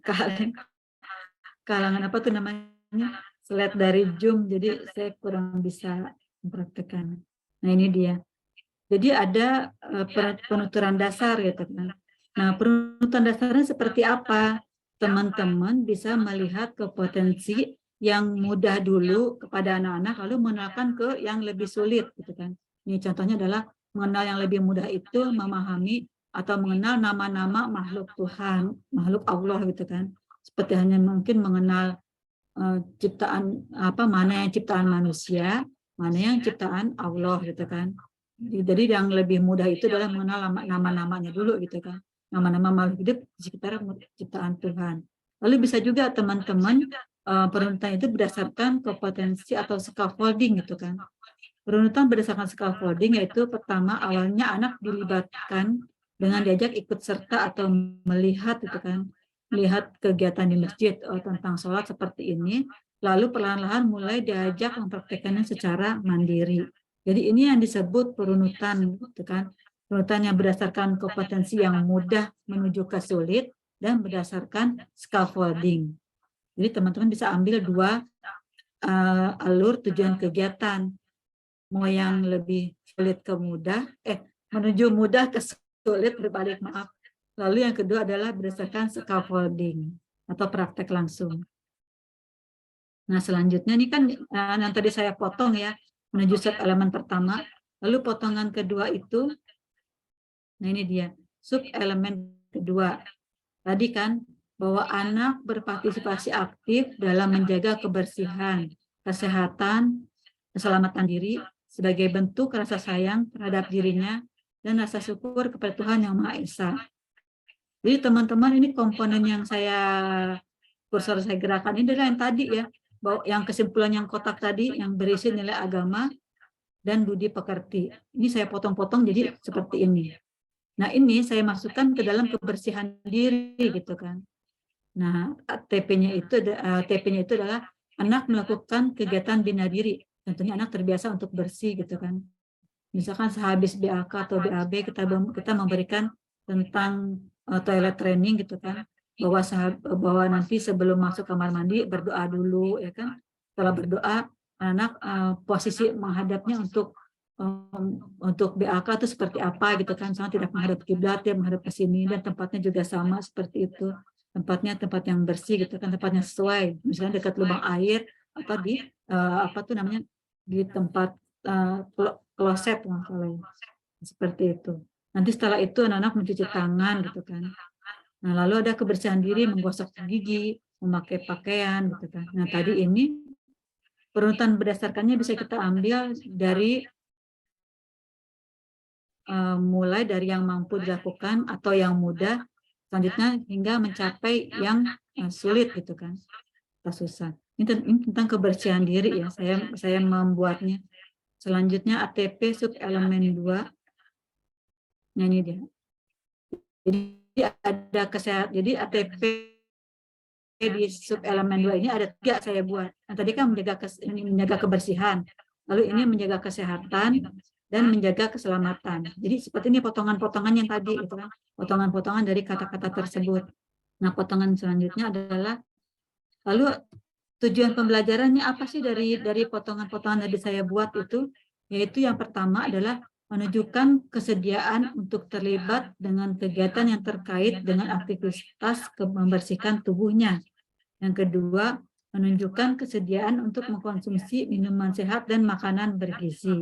Speaker 1: apa tuh namanya, slide dari Zoom, jadi saya kurang bisa mempraktekkan. Nah, ini dia. Jadi ada penuturan dasar gitu kan. Nah, penuturan dasarnya seperti apa? Teman-teman bisa melihat ke potensi yang mudah dulu kepada anak-anak, lalu mengenalkan ke yang lebih sulit gitu kan. Ini contohnya adalah mengenal yang lebih mudah itu memahami atau mengenal nama-nama makhluk Tuhan, makhluk Allah gitu kan. Seperti hanya mungkin mengenal ciptaan mana yang ciptaan manusia, mana yang ciptaan Allah gitu kan. Jadi yang lebih mudah itu adalah mengenal nama-namanya dulu gitu kan. Nama-nama makhluk hidup di sekitar ciptaan Tuhan. Lalu bisa juga teman-teman perunutan itu berdasarkan kompetensi atau scaffolding gitu kan. Perunutan berdasarkan scaffolding yaitu pertama awalnya anak dilibatkan dengan diajak ikut serta atau melihat gitu kan. Melihat kegiatan di masjid tentang sholat seperti ini, lalu perlahan-lahan mulai diajak mempraktekannya secara mandiri. Jadi ini yang disebut perunutan, gitu kan? Perunutan yang berdasarkan kompetensi yang mudah menuju ke sulit dan berdasarkan scaffolding. Jadi teman-teman bisa ambil 2 alur tujuan kegiatan, mau yang lebih sulit ke mudah, menuju mudah ke sulit berbalik, maaf. Lalu yang kedua adalah berdasarkan scaffolding atau praktek langsung. Nah, selanjutnya ini kan yang tadi saya potong ya, menuju sub elemen pertama, lalu potongan kedua itu, nah ini dia, sub elemen kedua. Tadi kan, bahwa anak berpartisipasi aktif dalam menjaga kebersihan, kesehatan, keselamatan diri, sebagai bentuk rasa sayang terhadap dirinya, dan rasa syukur kepada Tuhan Yang Maha Esa. Jadi teman-teman ini komponen yang kursor saya gerakan ini adalah yang tadi ya, bahwa yang kesimpulan yang kotak tadi yang berisi nilai agama dan budi pekerti. Ini saya potong-potong jadi seperti ini. Nah, ini saya masukkan ke dalam kebersihan diri gitu kan. Nah, TP-nya itu adalah anak melakukan kegiatan bina diri. Tentunya anak terbiasa untuk bersih gitu kan. Misalkan sehabis BAK atau BAB kita memberikan tentang toilet training gitu kan, bahwa nanti sebelum masuk kamar mandi berdoa dulu ya kan. Setelah berdoa anak posisi menghadapnya untuk untuk BAK itu seperti apa gitu kan, misalnya tidak menghadap kiblat, dia menghadap ke sini, dan tempatnya juga sama seperti itu, tempatnya tempat yang bersih gitu kan, tempatnya sesuai, misalnya dekat lubang air atau di apa tuh namanya, di tempat kloset seperti itu. Nanti setelah itu anak-anak mencuci tangan gitu kan. Nah, lalu ada kebersihan diri, menggosok gigi, memakai pakaian gitu kan. Nah, tadi ini perunutan berdasarkannya bisa kita ambil dari mulai dari yang mampu dilakukan atau yang mudah, selanjutnya hingga mencapai yang sulit gitu kan, atau susah. Ini tentang kebersihan diri ya, saya membuatnya. Selanjutnya ATP sub elemen 2, nah ini dia. Jadi ada kesehatan, jadi ATP di sub elemen 2 ini ada 3 saya buat. Nah, tadi kan menjaga kebersihan, lalu ini menjaga kesehatan dan menjaga keselamatan. Jadi seperti ini potongan-potongan yang tadi itu kan, potongan-potongan dari kata-kata tersebut. Nah, potongan selanjutnya adalah lalu tujuan pembelajarannya apa sih dari potongan-potongan tadi saya buat itu? Yaitu yang pertama adalah menunjukkan kesediaan untuk terlibat dengan kegiatan yang terkait dengan aktivitas membersihkan tubuhnya. Yang kedua, menunjukkan kesediaan untuk mengkonsumsi minuman sehat dan makanan bergizi.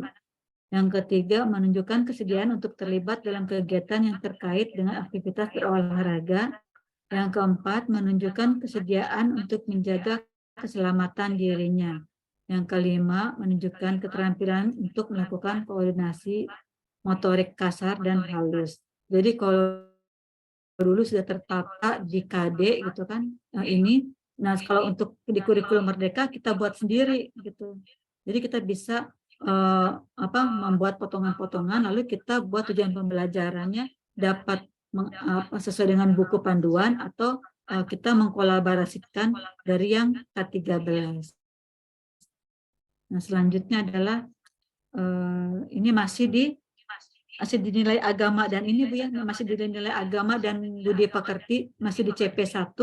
Speaker 1: Yang ketiga, menunjukkan kesediaan untuk terlibat dalam kegiatan yang terkait dengan aktivitas berolahraga. Yang keempat, menunjukkan kesediaan untuk menjaga keselamatan dirinya. Yang kelima, menunjukkan keterampilan untuk melakukan koordinasi motorik kasar dan halus. Jadi kalau dulu sudah tertata di KD gitu kan, nah kalau untuk di kurikulum Merdeka kita buat sendiri gitu. Jadi kita bisa membuat potongan-potongan, lalu kita buat tujuan pembelajarannya dapat sesuai dengan buku panduan atau kita mengkolaborasikan dari yang K13. Nah, selanjutnya adalah ini masih dinilai agama, dan ini Bu ya, masih dinilai agama dan budi pekerti, masih di CP1.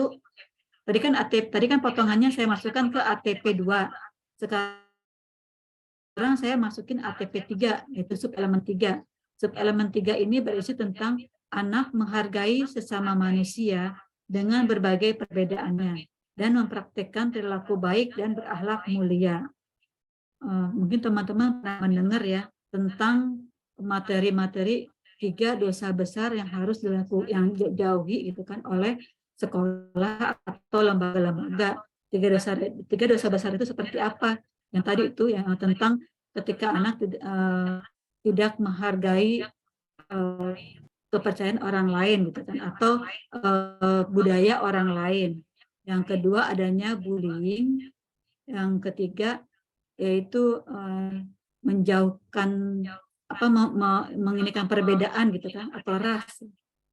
Speaker 1: Tadi kan potongannya saya masukkan ke ATP 2. Sekarang saya masukin ATP 3, yaitu sub elemen 3. Sub elemen 3 ini berisi tentang anak menghargai sesama manusia dengan berbagai perbedaannya dan mempraktikkan perilaku baik dan berakhlak mulia. Mungkin teman-teman pernah mendengar ya tentang materi-materi 3 dosa besar yang harus dijauhi gitu kan oleh sekolah atau lembaga-lembaga. 3 dosa besar itu seperti apa? Yang tadi itu yang tentang ketika anak tidak menghargai kepercayaan orang lain gitu kan, atau budaya orang lain. Yang kedua adanya bullying. Yang ketiga yaitu menjauhkan menginikan perbedaan gitu kan, atau ras.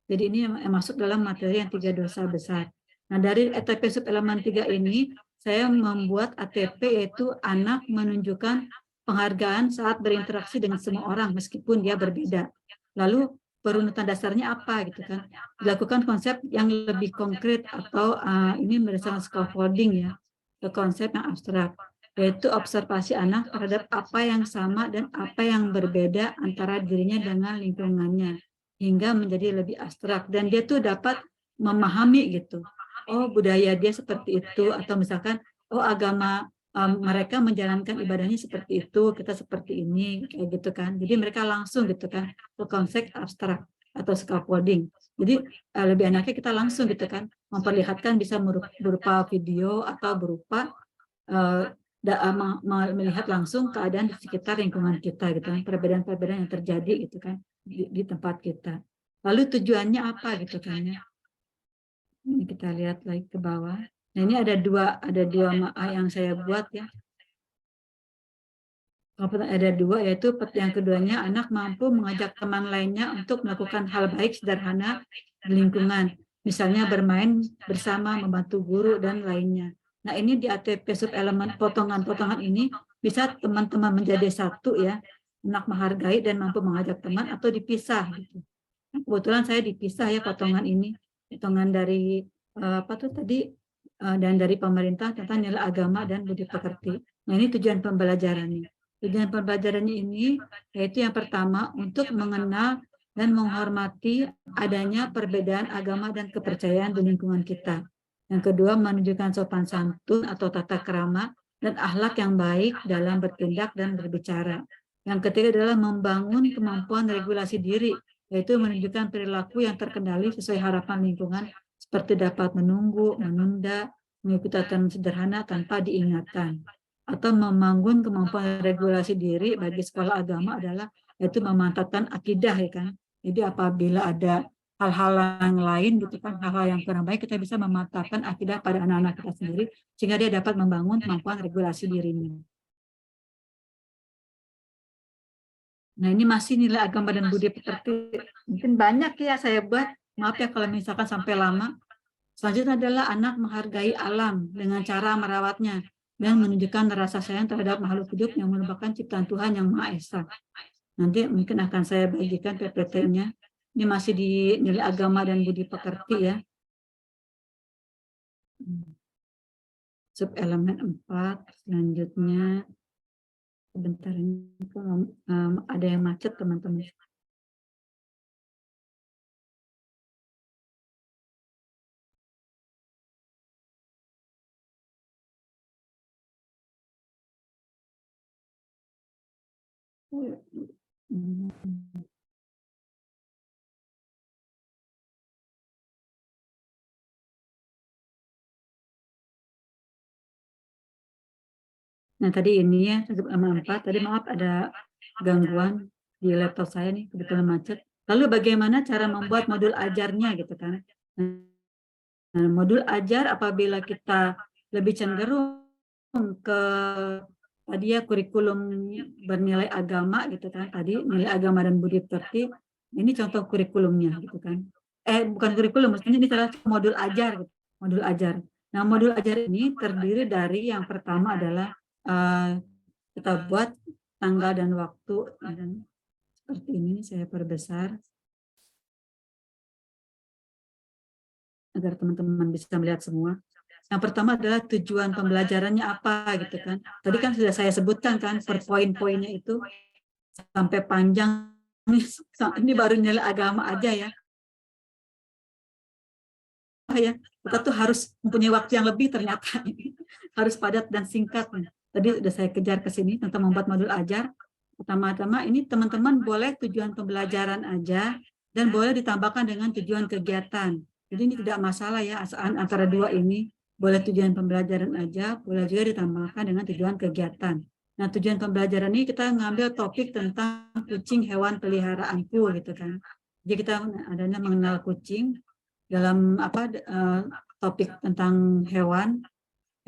Speaker 1: Jadi ini yang masuk dalam materi yang 3 dosa besar. Nah, dari ATP sub elemen 3 ini saya membuat ATP yaitu anak menunjukkan penghargaan saat berinteraksi dengan semua orang meskipun dia berbeda. Lalu perunutan dasarnya apa gitu kan? Dilakukan konsep yang lebih konkret atau ini berdasarkan scaffolding ya, ke konsep yang abstrak, yaitu observasi anak terhadap apa yang sama dan apa yang berbeda antara dirinya dengan lingkungannya, hingga menjadi lebih abstrak, dan dia tuh dapat memahami gitu, oh budaya dia seperti itu, atau misalkan oh agama mereka menjalankan ibadahnya seperti itu, kita seperti ini, kayak gitu kan. Jadi mereka langsung gitu kan ke konsep abstrak atau scaffolding. Jadi lebih enaknya kita langsung gitu kan memperlihatkan, bisa berupa video atau berupa melihat langsung keadaan di sekitar lingkungan kita gitu kan, perbedaan-perbedaan yang terjadi gitu kan di tempat kita. Lalu tujuannya apa gitu kan ya. Ini kita lihat lagi ke bawah. Nah, ini ada dua yang saya buat ya. Ada 2, yaitu yang keduanya anak mampu mengajak teman lainnya untuk melakukan hal baik sederhana di lingkungan, misalnya bermain bersama, membantu guru, dan lainnya. Nah, ini di ATP sub elemen potongan-potongan ini bisa teman-teman menjadi satu ya, anak menghargai dan mampu mengajak teman, atau dipisah gitu. Kebetulan saya dipisah ya potongan ini, potongan dari dan dari pemerintah tentang nilai agama dan budi pekerti. Nah, ini tujuan pembelajarannya. Tujuan pembelajarannya ini yaitu yang pertama untuk mengenal dan menghormati adanya perbedaan agama dan kepercayaan di lingkungan kita. Yang kedua, menunjukkan sopan santun atau tata krama dan akhlak yang baik dalam bertindak dan berbicara. Yang ketiga adalah membangun kemampuan regulasi diri, yaitu menunjukkan perilaku yang terkendali sesuai harapan lingkungan, seperti dapat menunggu, menunda, mengikuti aturan sederhana tanpa diingatkan. Atau membangun kemampuan regulasi diri bagi sekolah agama adalah yaitu memantapkan akidah, ya kan. Jadi apabila ada hal-hal yang lain gitu kan, hal-hal yang kurang baik, kita bisa memantapkan akidah pada anak-anak kita sendiri sehingga dia dapat membangun kemampuan regulasi dirinya. Nah, ini masih nilai agama dan budi pekerti. Mungkin banyak ya saya buat. Maaf ya kalau misalkan sampai lama. Selanjutnya adalah anak menghargai alam dengan cara merawatnya dan menunjukkan rasa sayang terhadap makhluk hidup yang merupakan ciptaan Tuhan yang Maha Esa. Nanti mungkin akan saya bagikan PPT-nya. Ini masih di nilai agama dan budi pekerti ya. Sub elemen 4, selanjutnya sebentar ini ada yang macet teman-teman. Nah, tadi ini ya, sub elemen 4, tadi maaf ada gangguan di laptop saya nih, kebetulan macet. Lalu bagaimana cara membuat modul ajarnya gitu kan. Nah, modul ajar apabila kita lebih cenderung ke tadi ya kurikulum bernilai agama gitu kan, tadi nilai agama dan budi pekerti, ini contoh kurikulumnya gitu kan. Bukan kurikulum, maksudnya ini adalah modul ajar gitu, modul ajar. Nah, modul ajar ini terdiri dari yang pertama adalah kita buat tanggal dan waktu, dan seperti ini saya perbesar agar teman-teman bisa melihat semua. Yang pertama adalah tujuan pembelajarannya apa gitu kan. Tadi kan sudah saya sebutkan kan per poin-poinnya itu sampai panjang. Ini baru nilai agama aja ya. Kita tuh harus mempunyai waktu yang lebih ternyata. Harus padat dan singkat. Tadi sudah saya kejar ke sini tentang membuat modul ajar. Pertama-tama ini teman-teman boleh tujuan pembelajaran aja dan boleh ditambahkan dengan tujuan kegiatan. Jadi ini tidak masalah ya antara dua ini. Boleh tujuan pembelajaran aja, boleh juga ditambahkan dengan tujuan kegiatan. Nah, tujuan pembelajaran ini kita ngambil topik tentang kucing hewan peliharaanku gitu kan. Jadi kita adanya mengenal kucing dalam topik tentang hewan,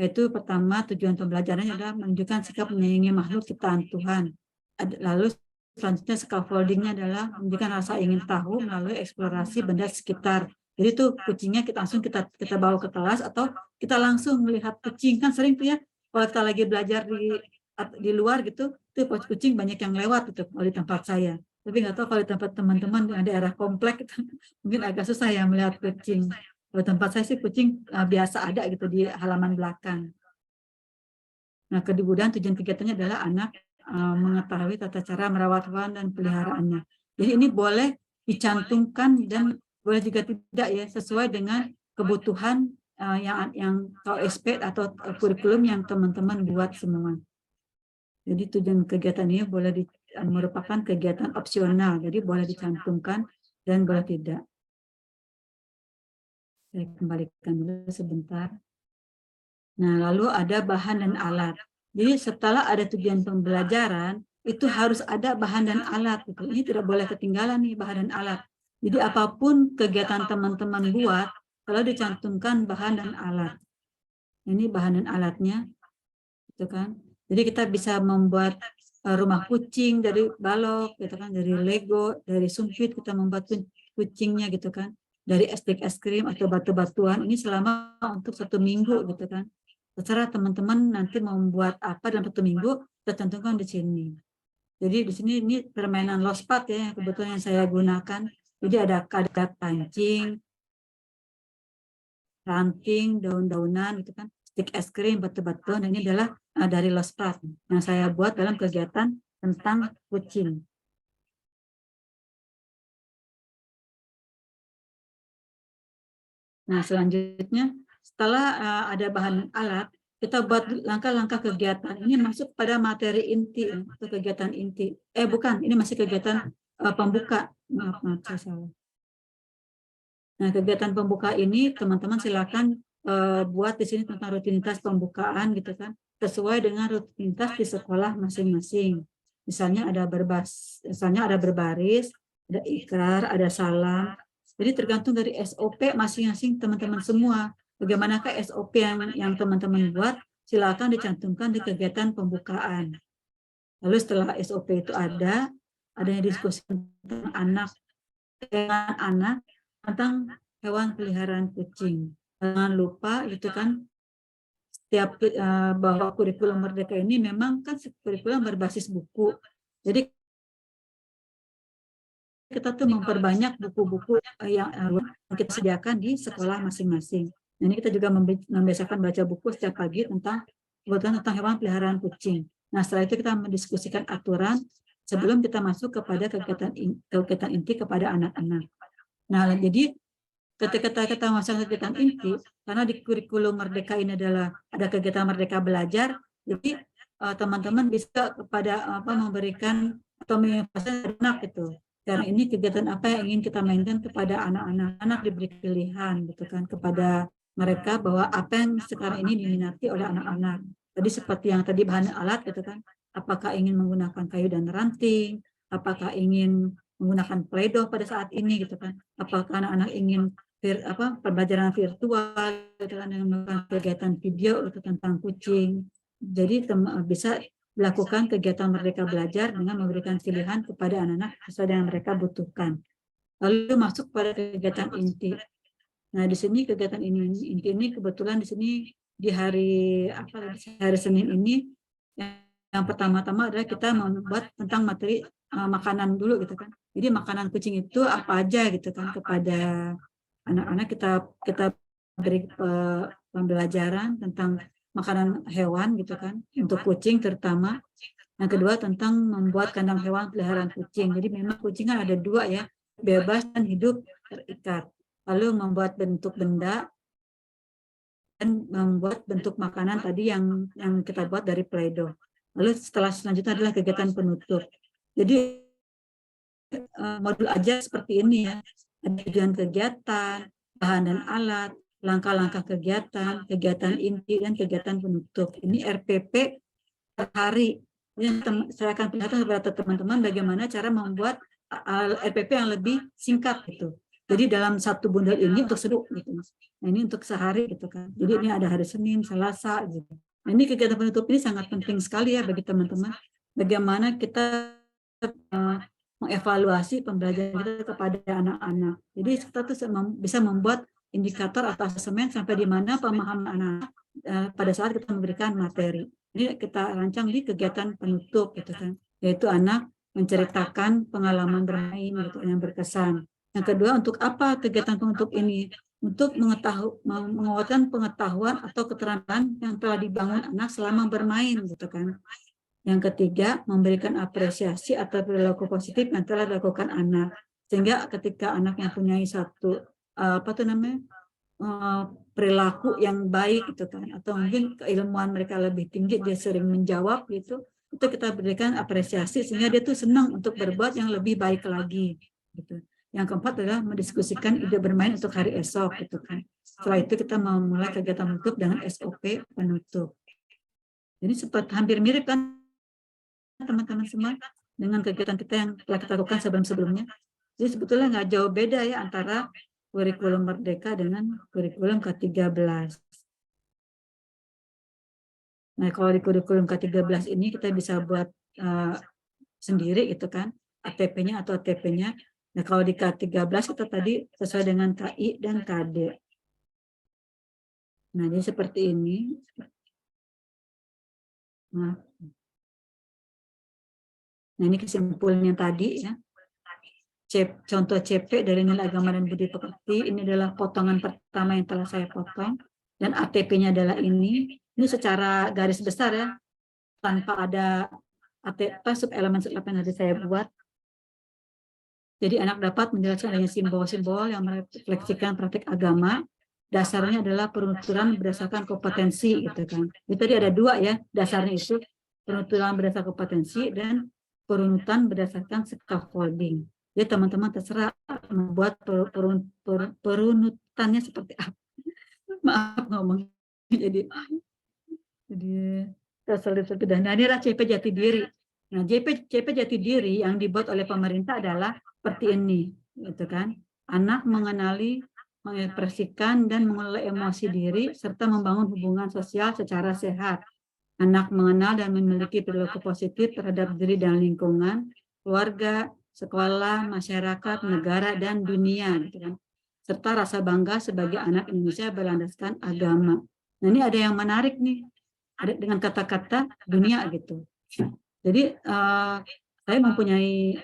Speaker 1: yaitu pertama tujuan pembelajarannya adalah menunjukkan sikap menyayangi makhluk ciptaan Tuhan. Lalu selanjutnya scaffoldingnya adalah menunjukkan rasa ingin tahu melalui eksplorasi benda sekitar. Jadi itu kucingnya kita langsung kita bawa ke kelas atau kita langsung melihat kucing. Kan sering tuh ya kalau kita lagi belajar di luar gitu, tuh kucing banyak yang lewat gitu kalau di tempat saya. Tapi nggak tahu kalau di tempat teman-teman di daerah komplek itu, mungkin agak susah ya melihat kucing. Kalau tempat saya sih kucing biasa ada gitu di halaman belakang. Nah, kemudian tujuan kegiatannya adalah anak mengetahui tata cara merawat hewan dan peliharaannya. Jadi ini boleh dicantumkan dan boleh juga tidak ya, sesuai dengan kebutuhan yang KSP atau kurikulum yang teman-teman buat semua. Jadi tujuan kegiatan ini boleh merupakan kegiatan opsional, jadi boleh dicantumkan dan boleh tidak. Saya kembalikan dulu sebentar. Nah, lalu ada bahan dan alat. Jadi setelah ada tujuan pembelajaran, itu harus ada bahan dan alat. Gitu. Ini tidak boleh ketinggalan nih bahan dan alat. Jadi apapun kegiatan teman-teman buat, kalau dicantumkan bahan dan alat. Ini bahan dan alatnya, gitu kan. Jadi kita bisa membuat rumah kucing dari balok, gitu kan, dari Lego, dari sumpit kita membuat kucingnya, gitu kan. Dari stick es krim atau batu-batuan, ini selama untuk 1 minggu, gitu kan. Terserah teman-teman nanti mau membuat apa dalam 1 minggu, kita cantumkan di sini. Jadi di sini ini permainan lospat ya, kebetulan yang saya gunakan. Jadi ada kadak pancing, ranting, daun-daunan gitu kan. stik es krim, batu-batuan. Dan ini adalah dari Losprat yang saya buat dalam kegiatan tentang kucing. Nah, selanjutnya setelah ada bahan alat, kita buat langkah-langkah kegiatan. Ini masuk pada materi inti atau kegiatan inti. Bukan, ini masih kegiatan pembuka. Maaf, saya salah. Nah, kegiatan pembuka ini teman-teman silakan buat di sini tentang rutinitas pembukaan gitu kan, sesuai dengan rutinitas di sekolah masing-masing. Misalnya ada berbaris, ada ikrar, ada salam. Jadi tergantung dari SOP masing-masing teman-teman semua. Bagaimanakah SOP yang teman-teman buat, silakan dicantumkan di kegiatan pembukaan. Lalu setelah SOP itu adanya diskusi tentang anak tentang hewan peliharaan kucing. Jangan lupa itu kan setiap bahwa kurikulum Merdeka ini memang kan kurikulum berbasis buku. Jadi kita tuh memperbanyak buku-buku yang kita sediakan di sekolah masing-masing. Nah, ini kita juga membiasakan baca buku setiap pagi tentang hewan peliharaan kucing. Nah, setelah itu kita mendiskusikan aturan sebelum kita masuk kepada kegiatan inti kepada anak-anak. Nah, jadi ketika kita masuk kegiatan inti, karena di kurikulum Merdeka ini adalah ada kegiatan Merdeka Belajar, jadi teman-teman bisa kepada memberikan atau menginvestasi anak gitu. Karena ini kegiatan apa yang ingin kita mainkan kepada anak-anak, anak diberi pilihan gitu kan kepada mereka bahwa apa yang sekarang ini diminati oleh anak-anak. Jadi seperti yang tadi bahan alat gitu kan, apakah ingin menggunakan kayu dan ranting, apakah ingin menggunakan Play-Doh pada saat ini gitu kan, apakah anak-anak ingin pembelajaran virtual dengan melakukan kegiatan video itu tentang kucing. Jadi bisa melakukan kegiatan Merdeka Belajar dengan memberikan pilihan kepada anak-anak sesuai dengan mereka butuhkan. Lalu masuk pada kegiatan inti. Nah, di sini kegiatan inti ini kebetulan di sini di hari Senin ini yang pertama-tama adalah kita membuat tentang materi makanan dulu gitu kan. Jadi makanan kucing itu apa aja gitu kan kepada anak-anak kita beri pembelajaran tentang makanan hewan gitu kan untuk kucing terutama. Yang kedua tentang membuat kandang hewan peliharaan kucing. Jadi memang kucing kan ada dua ya, bebas dan hidup terikat. Lalu membuat bentuk benda dan membuat bentuk makanan tadi yang kita buat dari Play-Doh. Lalu selanjutnya adalah kegiatan penutup. Jadi modul aja seperti ini ya. Ada tujuan kegiatan, bahan dan alat, langkah-langkah kegiatan, kegiatan inti, dan kegiatan penutup. Ini RPP per hari. Ini saya akan perlihatkan kepada teman-teman bagaimana cara membuat RPP yang lebih singkat gitu. Jadi dalam satu bundel ini untuk seduh gitu. Nah, ini untuk sehari gitu kan. Jadi ini ada hari Senin, Selasa gitu. Nah, ini kegiatan penutup ini sangat penting sekali ya bagi teman-teman. Bagaimana kita mengevaluasi pembelajaran kita kepada anak-anak. Jadi kita tuh bisa membuat indikator atau asesmen sampai di mana pemahaman anak pada saat kita memberikan materi. Ini kita rancang di kegiatan penutup gitu kan, yaitu anak menceritakan pengalaman bermain gitu yang berkesan. Yang kedua, untuk apa kegiatan penutup ini? Untuk menguatkan pengetahuan atau keterampilan yang telah dibangun anak selama bermain gitu kan. Yang ketiga, memberikan apresiasi atau perilaku positif yang telah dilakukan anak. Sehingga ketika anak yang punya satu perilaku yang baik gitu kan, atau mungkin keilmuan mereka lebih tinggi, dia sering menjawab gitu, itu kita berikan apresiasi sehingga dia tuh senang untuk berbuat yang lebih baik lagi gitu. Yang keempat adalah mendiskusikan ide bermain untuk hari esok gitu kan. Setelah itu kita memulai kegiatan penutup dengan SOP penutup. Jadi seperti hampir mirip kan teman-teman semua dengan kegiatan kita yang telah kita lakukan sebelum-sebelumnya. Jadi sebetulnya nggak jauh beda ya antara kurikulum Merdeka dengan kurikulum K13. Nah, kalau di kurikulum K13 ini kita bisa buat sendiri gitu kan, ATP-nya atau ATP-nya. Nah, kalau di K13 kita tadi sesuai dengan KI dan KD. Nah, jadi seperti ini. Nah, ini kesimpulannya tadi ya. Contoh CP dari nilai agama dan budi pekerti, ini adalah potongan pertama yang telah saya potong. dan ATP-nya adalah ini secara garis besar ya, tanpa ada sub-elemen yang tadi saya buat. Jadi anak dapat menjelaskan adanya simbol-simbol yang merefleksikan praktik agama. Dasarnya adalah penuturan berdasarkan kompetensi, gitu kan. Jadi tadi ada dua ya, dasarnya itu penuturan berdasarkan kompetensi dan perunutan berdasarkan scaffolding. Jadi teman-teman terserah membuat perunutannya seperti apa. Maaf ngomong. Jadi terselip dan ini adalah CP Jati Diri. Nah, CP Jati Diri yang dibuat oleh pemerintah adalah seperti ini, gitu kan. Anak mengenali, mengekspresikan dan mengelola emosi diri serta membangun hubungan sosial secara sehat. Anak mengenal dan memiliki perilaku positif terhadap diri dan lingkungan, keluarga, sekolah, masyarakat, negara dan dunia, gitu kan. Serta rasa bangga sebagai anak Indonesia berlandaskan agama. Nah, ini ada yang menarik nih. Ada dengan kata-kata dunia gitu. Jadi saya mempunyai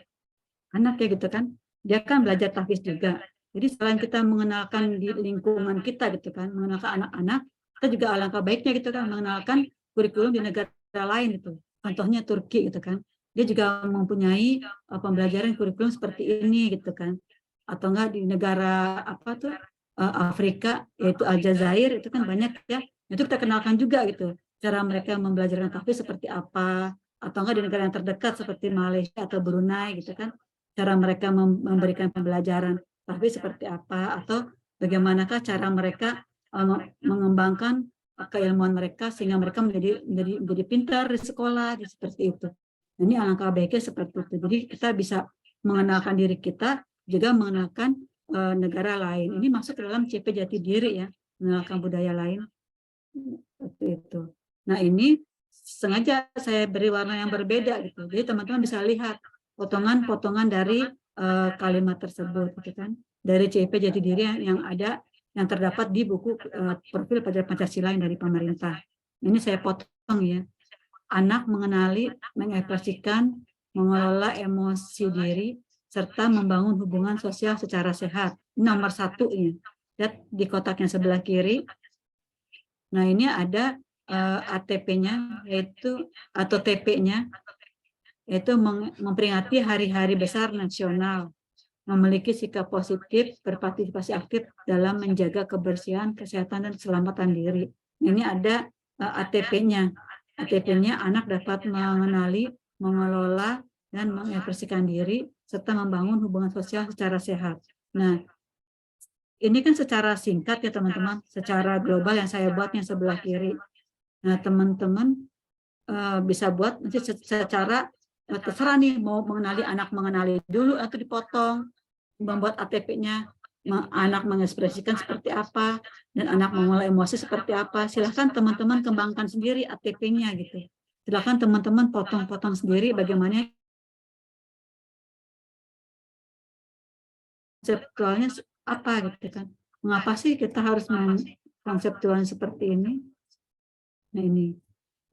Speaker 1: anak ya gitu kan, dia kan belajar tahfiz juga. Jadi selain kita mengenalkan di lingkungan kita gitu kan, mengenalkan anak-anak, kita juga alangkah baiknya gitu kan mengenalkan kurikulum di negara lain itu. Contohnya Turki gitu kan. Dia juga mempunyai pembelajaran kurikulum seperti ini gitu kan. Atau enggak di negara apa tuh Afrika yaitu Aljazair itu kan banyak ya. Itu kita kenalkan juga gitu. Cara mereka membelajarkan tahfiz seperti apa, atau enggak di negara yang terdekat seperti Malaysia atau Brunei gitu kan, cara mereka memberikan pembelajaran tahfiz seperti apa, atau bagaimanakah cara mereka mengembangkan keilmuan mereka sehingga mereka menjadi pintar di sekolah, seperti itu. Ini alangkah baiknya seperti itu. Jadi kita bisa mengenalkan diri kita, juga mengenalkan negara lain. Ini masuk ke dalam CP Jati Diri ya, mengenalkan budaya lain. Seperti itu. Nah, ini sengaja saya beri warna yang berbeda gitu. Jadi teman-teman bisa lihat potongan-potongan dari kalimat tersebut gitu kan. Dari CP Jati Diri yang ada yang terdapat di buku profil pelajar Pancasila yang dari pemerintah. Ini saya potong ya. Anak mengenali, mengekspresikan, mengelola emosi diri, serta membangun hubungan sosial secara sehat. Nomor 1 ini. Lihat di kotak yang sebelah kiri. Nah, ini ada ATP-nya yaitu atau TP-nya yaitu memperingati hari-hari besar nasional, memiliki sikap positif, berpartisipasi aktif dalam menjaga kebersihan, kesehatan dan keselamatan diri. Ini ada ATP-nya. ATP-nya anak dapat mengenali, mengelola dan mengekspresikan diri serta membangun hubungan sosial secara sehat. Nah, ini kan secara singkat ya teman-teman, secara global yang saya buat yang sebelah kiri. Nah, teman-teman bisa buat nanti secara terserah nih, mau mengenali anak mengenali dulu atau dipotong, membuat ATP-nya, anak mengekspresikan seperti apa, dan anak mengelola emosi seperti apa. Silahkan teman-teman kembangkan sendiri ATP-nya gitu. Silahkan teman-teman potong-potong sendiri bagaimana konseptualnya apa gitu kan. Mengapa sih kita harus konseptualnya seperti ini? Nah, ini.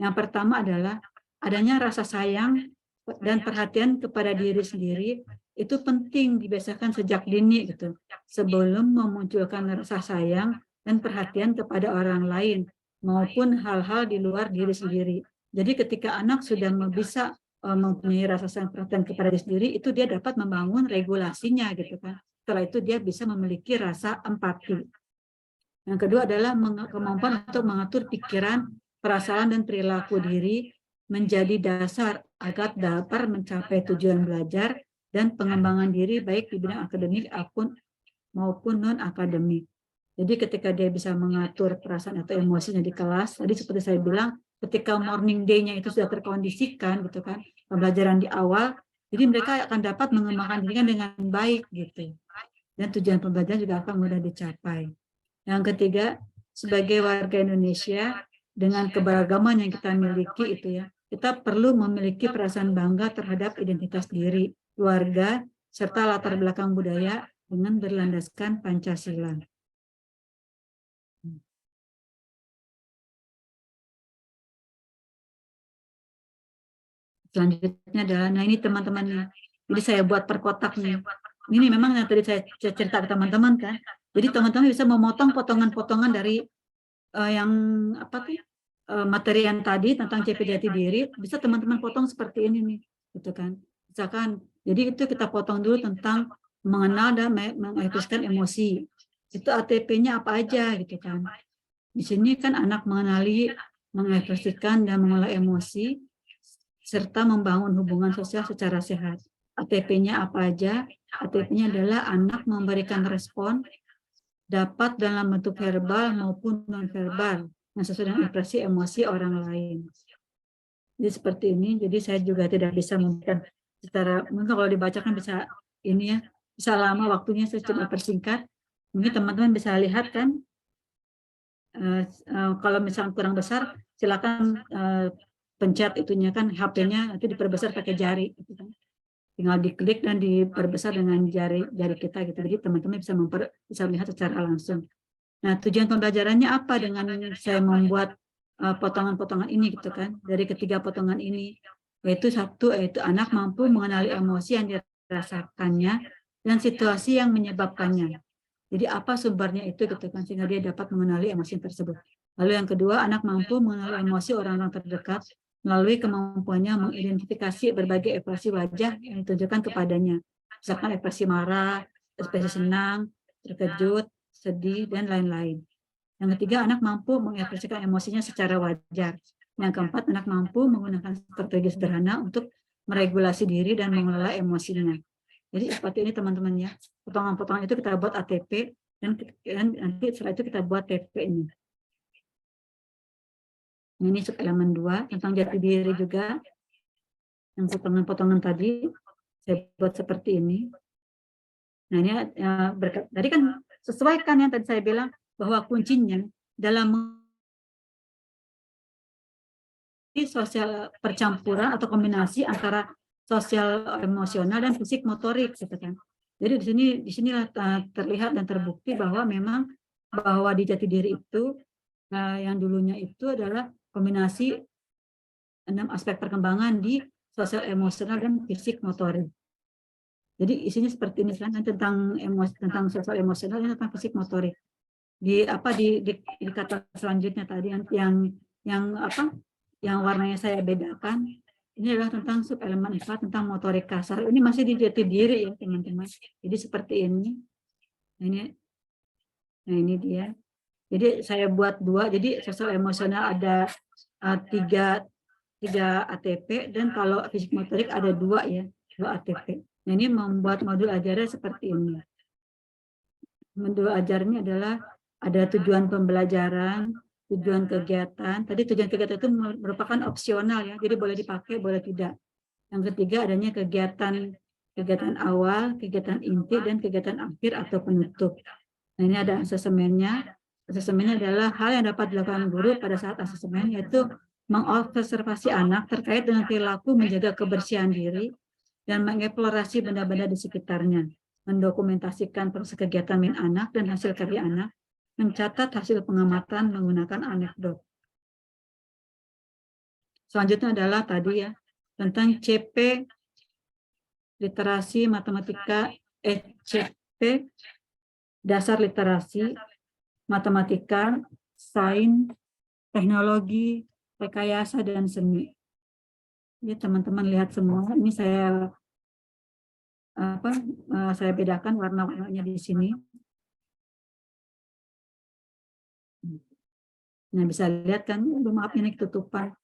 Speaker 1: Yang pertama adalah adanya rasa sayang dan perhatian kepada diri sendiri itu penting dibiasakan sejak dini gitu. Sebelum memunculkan rasa sayang dan perhatian kepada orang lain maupun hal-hal di luar diri sendiri. Jadi ketika anak sudah bisa mempunyai rasa sayang perhatian kepada diri sendiri, itu dia dapat membangun regulasinya gitu kan. Setelah itu dia bisa memiliki rasa empati. Yang kedua adalah kemampuan untuk mengatur pikiran, perasaan, dan perilaku diri menjadi dasar agar dapat mencapai tujuan belajar dan pengembangan diri baik di bidang akademik maupun non-akademik. Jadi ketika dia bisa mengatur perasaan atau emosinya di kelas, tadi seperti saya bilang, ketika morning day-nya itu sudah terkondisikan, gitu kan, pembelajaran di awal, jadi mereka akan dapat mengembangkan diri dengan baik, gitu. Dan tujuan pembelajaran juga akan mudah dicapai. Yang ketiga, sebagai warga Indonesia dengan keberagaman yang kita miliki itu ya, kita perlu memiliki perasaan bangga terhadap identitas diri, keluarga, serta latar belakang budaya dengan berlandaskan Pancasila. Selanjutnya adalah, nah ini teman-temannya. Jadi saya buat per kotaknya. Ini memang yang tadi saya cerita ke teman-teman kan. Jadi teman-teman bisa memotong potongan-potongan dari yang apa tuh, materi yang tadi tentang CP jati diri, bisa teman-teman potong seperti ini nih, gitu kan. Misalkan, jadi itu kita potong dulu tentang mengenal dan mengekspresikan emosi. Itu ATP-nya apa aja gitu kan. Di sini kan anak mengenali, mengekspresikan dan mengelola emosi, serta membangun hubungan sosial secara sehat. ATP-nya apa aja? ATP-nya adalah anak memberikan respon dapat dalam bentuk verbal maupun non-verbal yang sesuai dengan ekspresi emosi orang lain. Jadi seperti ini, jadi saya juga tidak bisa memberikan secara, mungkin kalau dibacakan bisa ini ya, bisa lama waktunya, saya coba persingkat. Mungkin teman-teman bisa lihat kan, kalau misalnya kurang besar, silakan pencet itunya kan, HP-nya nanti diperbesar pakai jari, gitu kan. Tinggal diklik dan diperbesar dengan jari kita gitu. Jadi teman-teman bisa melihat secara langsung. Nah, tujuan pembelajarannya apa dengan saya membuat potongan-potongan ini gitu kan, dari ketiga potongan ini, yaitu satu, yaitu anak mampu mengenali emosi yang dirasakannya dan situasi yang menyebabkannya. Jadi apa sumbernya itu gitu kan, sehingga dia dapat mengenali emosi tersebut. Lalu yang kedua, anak mampu mengenali emosi orang-orang terdekat melalui kemampuannya mengidentifikasi berbagai ekspresi wajah yang ditunjukkan kepadanya. Misalkan ekspresi marah, ekspresi senang, terkejut, sedih, dan lain-lain. Yang ketiga, anak mampu mengekspresikan emosinya secara wajar. Yang keempat, anak mampu menggunakan strategi sederhana untuk meregulasi diri dan mengelola emosinya. Jadi seperti ini teman-teman ya. Potongan-potongan itu kita buat ATP dan nanti setelah itu kita buat TP ini. Ini elemen 2 tentang jati diri juga. Yang potongan-potongan tadi saya buat seperti ini. Nah ini tadi kan sesuai kan yang tadi saya bilang bahwa kuncinya dalam sosial percampuran atau kombinasi antara sosial emosional dan fisik motorik gitu kan. Jadi di sinilah terlihat dan terbukti bahwa memang bahwa di jati diri itu yang dulunya itu adalah kombinasi 6 aspek perkembangan di sosial emosional dan fisik motorik. Jadi isinya seperti ini kan tentang emosi, tentang sosial emosional dan tentang fisik motorik. Di kata selanjutnya tadi yang apa? Yang warnanya saya bedakan, ini adalah tentang subelemen 4 tentang motorik kasar. Ini masih di jati diri ya teman-teman. Jadi seperti ini. Nah ini dia. Jadi saya buat 2. Jadi sosial emosional ada 3 ATP dan kalau fisik motorik ada 2 ya, 2 ATP. Nah ini membuat modul ajarnya seperti ini. Modul ajarnya adalah ada tujuan pembelajaran, tujuan kegiatan. Tadi tujuan kegiatan itu merupakan opsional ya, jadi boleh dipakai, boleh tidak. Yang ketiga adanya kegiatan awal, kegiatan inti, dan kegiatan akhir atau penutup. Nah ini ada asesmennya. Asesmennya adalah hal yang dapat dilakukan guru pada saat asesmen, yaitu mengobservasi anak terkait dengan perilaku menjaga kebersihan diri dan mengeksplorasi benda-benda di sekitarnya, mendokumentasikan proses kegiatan anak dan hasil karya anak, mencatat hasil pengamatan menggunakan anekdot. Selanjutnya adalah tadi ya, tentang CP, literasi, matematika, CP, dasar literasi, matematika, sains, teknologi, rekayasa, dan seni. Ini teman-teman lihat semua, ini saya bedakan warna-warnanya di sini. Nah, bisa lihat kan, maaf ini ketutupan.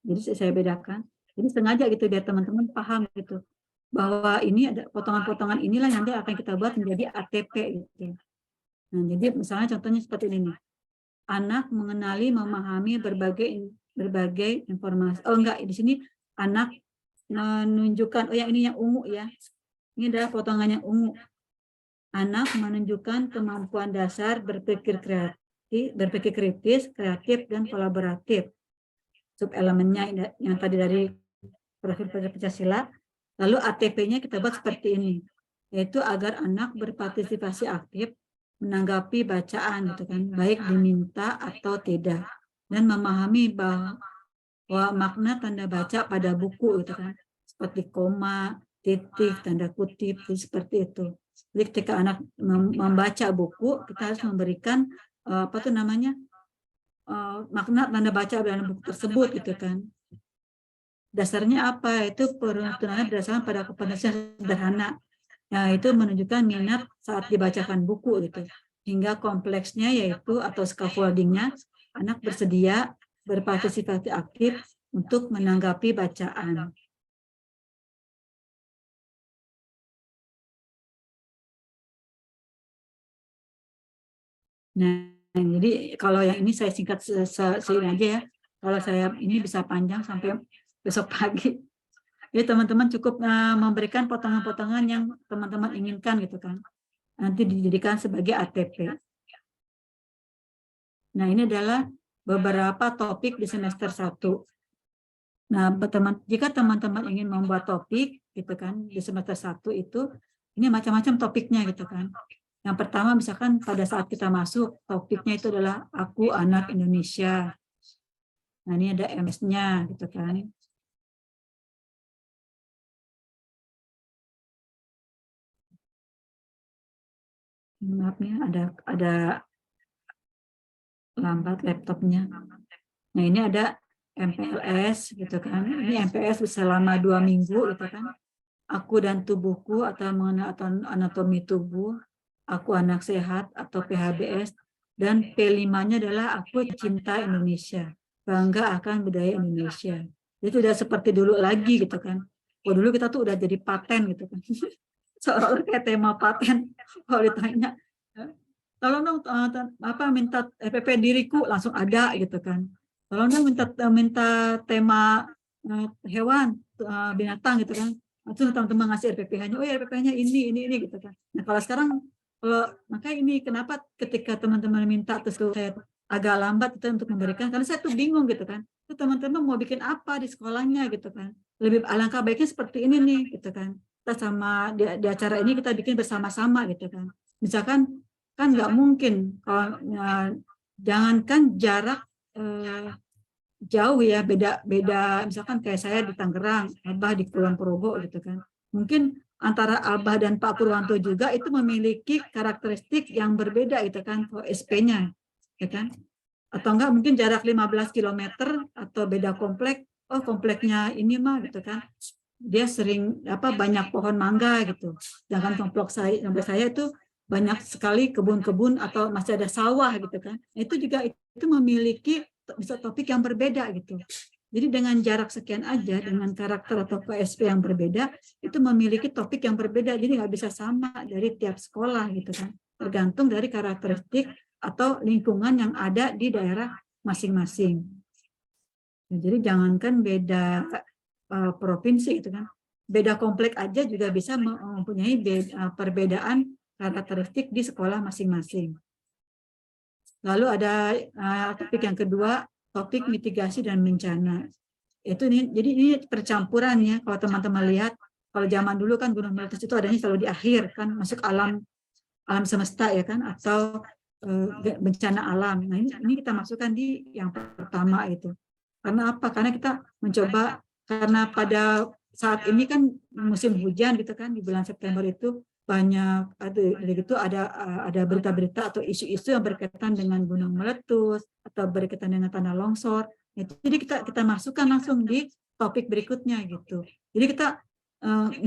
Speaker 1: Jadi saya bedakan. Jadi sengaja gitu biar teman-teman paham gitu bahwa ini ada potongan-potongan inilah yang nanti akan kita buat menjadi ATP gitu. Nah, jadi misalnya contohnya seperti ini nih. Anak mengenali, memahami berbagai informasi. Oh enggak, di sini anak menunjukkan, oh yang ini yang ungu ya. Ini adalah potongan yang ungu. Anak menunjukkan kemampuan dasar berpikir kritis, kreatif, dan kolaboratif. Subelemennya yang tadi dari profil Pancasila. Lalu ATP-nya kita buat seperti ini, yaitu agar anak berpartisipasi aktif menanggapi bacaan gitu kan, baik diminta atau tidak, dan memahami bahwa makna tanda baca pada buku gitu kan, seperti koma, titik, tanda kutip, seperti itu. Jadi ketika anak membaca buku, kita harus memberikan makna tanda baca dalam buku tersebut gitu kan. Dasarnya apa? Itu peruntunannya berdasarkan pada kompetensi sederhana. Nah, itu menunjukkan minat saat dibacakan buku gitu. Hingga kompleksnya yaitu atau scaffoldingnya, anak bersedia berpartisipasi aktif untuk menanggapi bacaan. Nah, jadi kalau yang ini saya singkat segini aja ya. Kalau saya ini bisa panjang sampai besok pagi. Jadi teman-teman cukup memberikan potongan-potongan yang teman-teman inginkan gitu kan. Nanti dijadikan sebagai ATP. Nah, ini adalah beberapa topik di semester 1. Nah, jika teman-teman ingin membuat topik gitu kan di semester 1 itu, ini macam-macam topiknya gitu kan. Yang pertama misalkan pada saat kita masuk, topiknya itu adalah Aku Anak Indonesia. Nah, ini ada MS-nya gitu kan. Maaf ya, ada lambat laptopnya. Nah, ini ada MPLS gitu kan. Ini MPLS selama 2 minggu gitu kan. Aku dan tubuhku atau mengenal anatomi tubuh, aku anak sehat atau PHBS, dan P5-nya adalah aku cinta Indonesia, bangga akan budaya Indonesia. Jadi sudah seperti dulu lagi gitu kan. Oh, dulu kita tuh udah jadi paten gitu kan. Seolah-olah kayak tema paten. Kalau ditanya, tolong dong minta EPP diriku, langsung ada gitu kan. Tolong dong minta tema hewan, binatang gitu kan. Langsung teman-teman ngasih RPPH-nya, oh ya RPPH-nya ini gitu kan. Nah kalau sekarang, makanya ini kenapa ketika teman-teman minta terus saya agak lambat itu untuk memberikan, karena saya tuh bingung gitu kan. Itu teman-teman mau bikin apa di sekolahnya gitu kan. Lebih alangkah baiknya seperti ini nih gitu kan. Kita sama di acara ini kita bikin bersama-sama gitu kan. Misalkan kan nggak mungkin kalau jangankan jarak jauh ya, beda misalkan kayak saya di Tangerang, Abah di Kulon Progo gitu kan. Mungkin antara Abah dan Pak Purwanto juga itu memiliki karakteristik yang berbeda gitu kan, SP-nya ya kan. Atau enggak mungkin jarak 15 km atau beda komplek, oh kompleknya ini mah gitu kan. Dia sering banyak pohon mangga gitu. Sedangkan komplek saya itu banyak sekali kebun-kebun atau masih ada sawah gitu kan. Itu juga itu memiliki bisa topik yang berbeda gitu. Jadi dengan jarak sekian aja, dengan karakter atau PSP yang berbeda, itu memiliki topik yang berbeda. Jadi nggak bisa sama dari tiap sekolah gitu kan. Tergantung dari karakteristik atau lingkungan yang ada di daerah masing-masing. Nah, jadi jangankan beda provinsi itu kan, beda komplek aja juga bisa mempunyai perbedaan karakteristik di sekolah masing-masing. Lalu ada topik yang kedua, topik mitigasi dan bencana. Jadi ini percampuran ya. Kalau teman-teman lihat, kalau zaman dulu kan gunung meletus itu adanya selalu di akhir kan, masuk alam semesta ya kan, atau bencana alam. Nah ini kita masukkan di yang pertama itu. Karena apa? Karena kita mencoba, karena pada saat ini kan musim hujan gitu kan, di bulan September itu banyak ada berita-berita atau isu-isu yang berkaitan dengan gunung meletus atau berkaitan dengan tanah longsor. Jadi kita masukkan langsung di topik berikutnya gitu. Jadi kita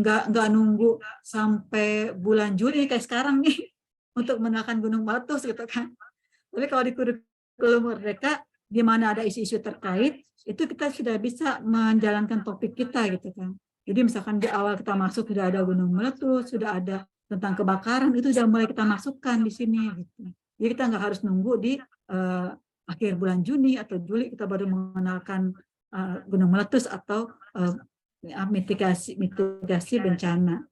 Speaker 1: nggak nunggu sampai bulan Juli kayak sekarang nih untuk menekan gunung meletus gitu kan. Tapi kalau di kurikulum Merdeka di mana ada isu-isu terkait, itu kita sudah bisa menjalankan topik kita gitu kan. Jadi misalkan di awal kita masuk sudah ada gunung meletus, sudah ada tentang kebakaran, itu sudah mulai kita masukkan di sini gitu. Jadi kita nggak harus nunggu di akhir bulan Juni atau Juli kita baru mengenalkan gunung meletus atau mitigasi bencana.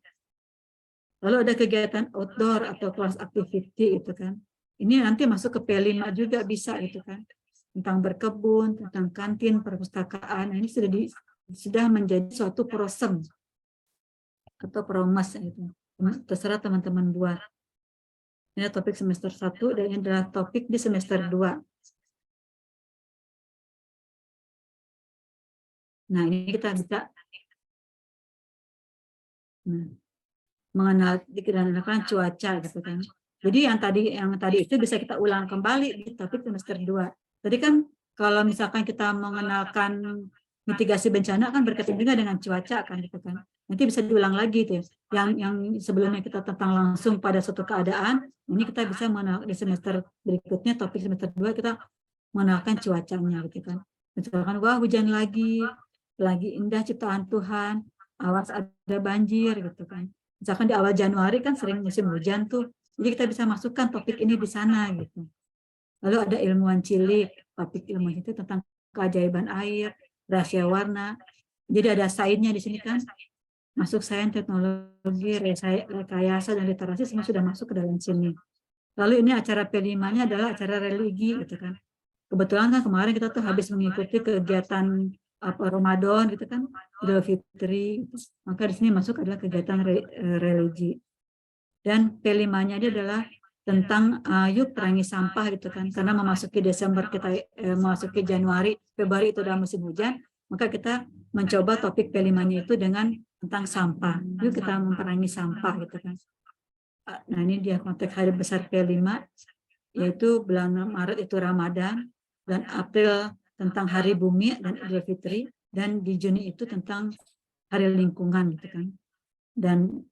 Speaker 1: Lalu ada kegiatan outdoor atau class activity itu kan. Ini nanti masuk ke P5 juga bisa itu kan. Tentang berkebun, tentang kantin, perpustakaan. Nah, ini sudah menjadi suatu prosem atau promas itu. Terserah teman-teman buat. Ini topik semester 1 dan ini adalah topik di semester 2. Nah, ini kita bisa mengenal dikarenakan cuaca gitu kan. Jadi yang tadi itu bisa kita ulang kembali di topik semester 2. Tadi kan kalau misalkan kita mengenalkan mitigasi bencana kan berkaitan juga dengan cuaca kan gitu kan. Nanti bisa diulang lagi tuh. Yang sebelumnya kita tentang langsung pada suatu keadaan, ini kita bisa mengenal di semester berikutnya topik semester 2 kita mengenalkan cuacanya gitu kan. Misalkan wah hujan lagi indah ciptaan Tuhan, awas ada banjir gitu kan. Misalkan di awal Januari kan sering musim hujan tuh. Jadi kita bisa masukkan topik ini di sana gitu. Lalu ada ilmuwan cilik, topik ilmu itu tentang keajaiban air, rahasia warna. Jadi ada sainnya di sini kan. Masuk sains, teknologi, rekayasa, dan literasi semua sudah masuk ke dalam sini. Lalu ini acara P5-nya adalah acara religi gitu kan. Kebetulan kan kemarin kita tuh habis mengikuti kegiatan Ramadan gitu kan, Idul Fitri. Maka di sini masuk adalah kegiatan religi. Dan P5-nya dia adalah tentang yuk perangi sampah gitu kan. Karena memasuki Desember kita memasuki Januari, Februari itu udah musim hujan, maka kita mencoba topik P5-nya itu dengan tentang sampah. Yuk kita memperangi sampah gitu kan. Nah, ini dia konteks hari besar P5, yaitu bulan Maret itu Ramadan, dan April tentang Hari Bumi dan Idul Fitri, dan di Juni itu tentang Hari Lingkungan gitu kan. Dan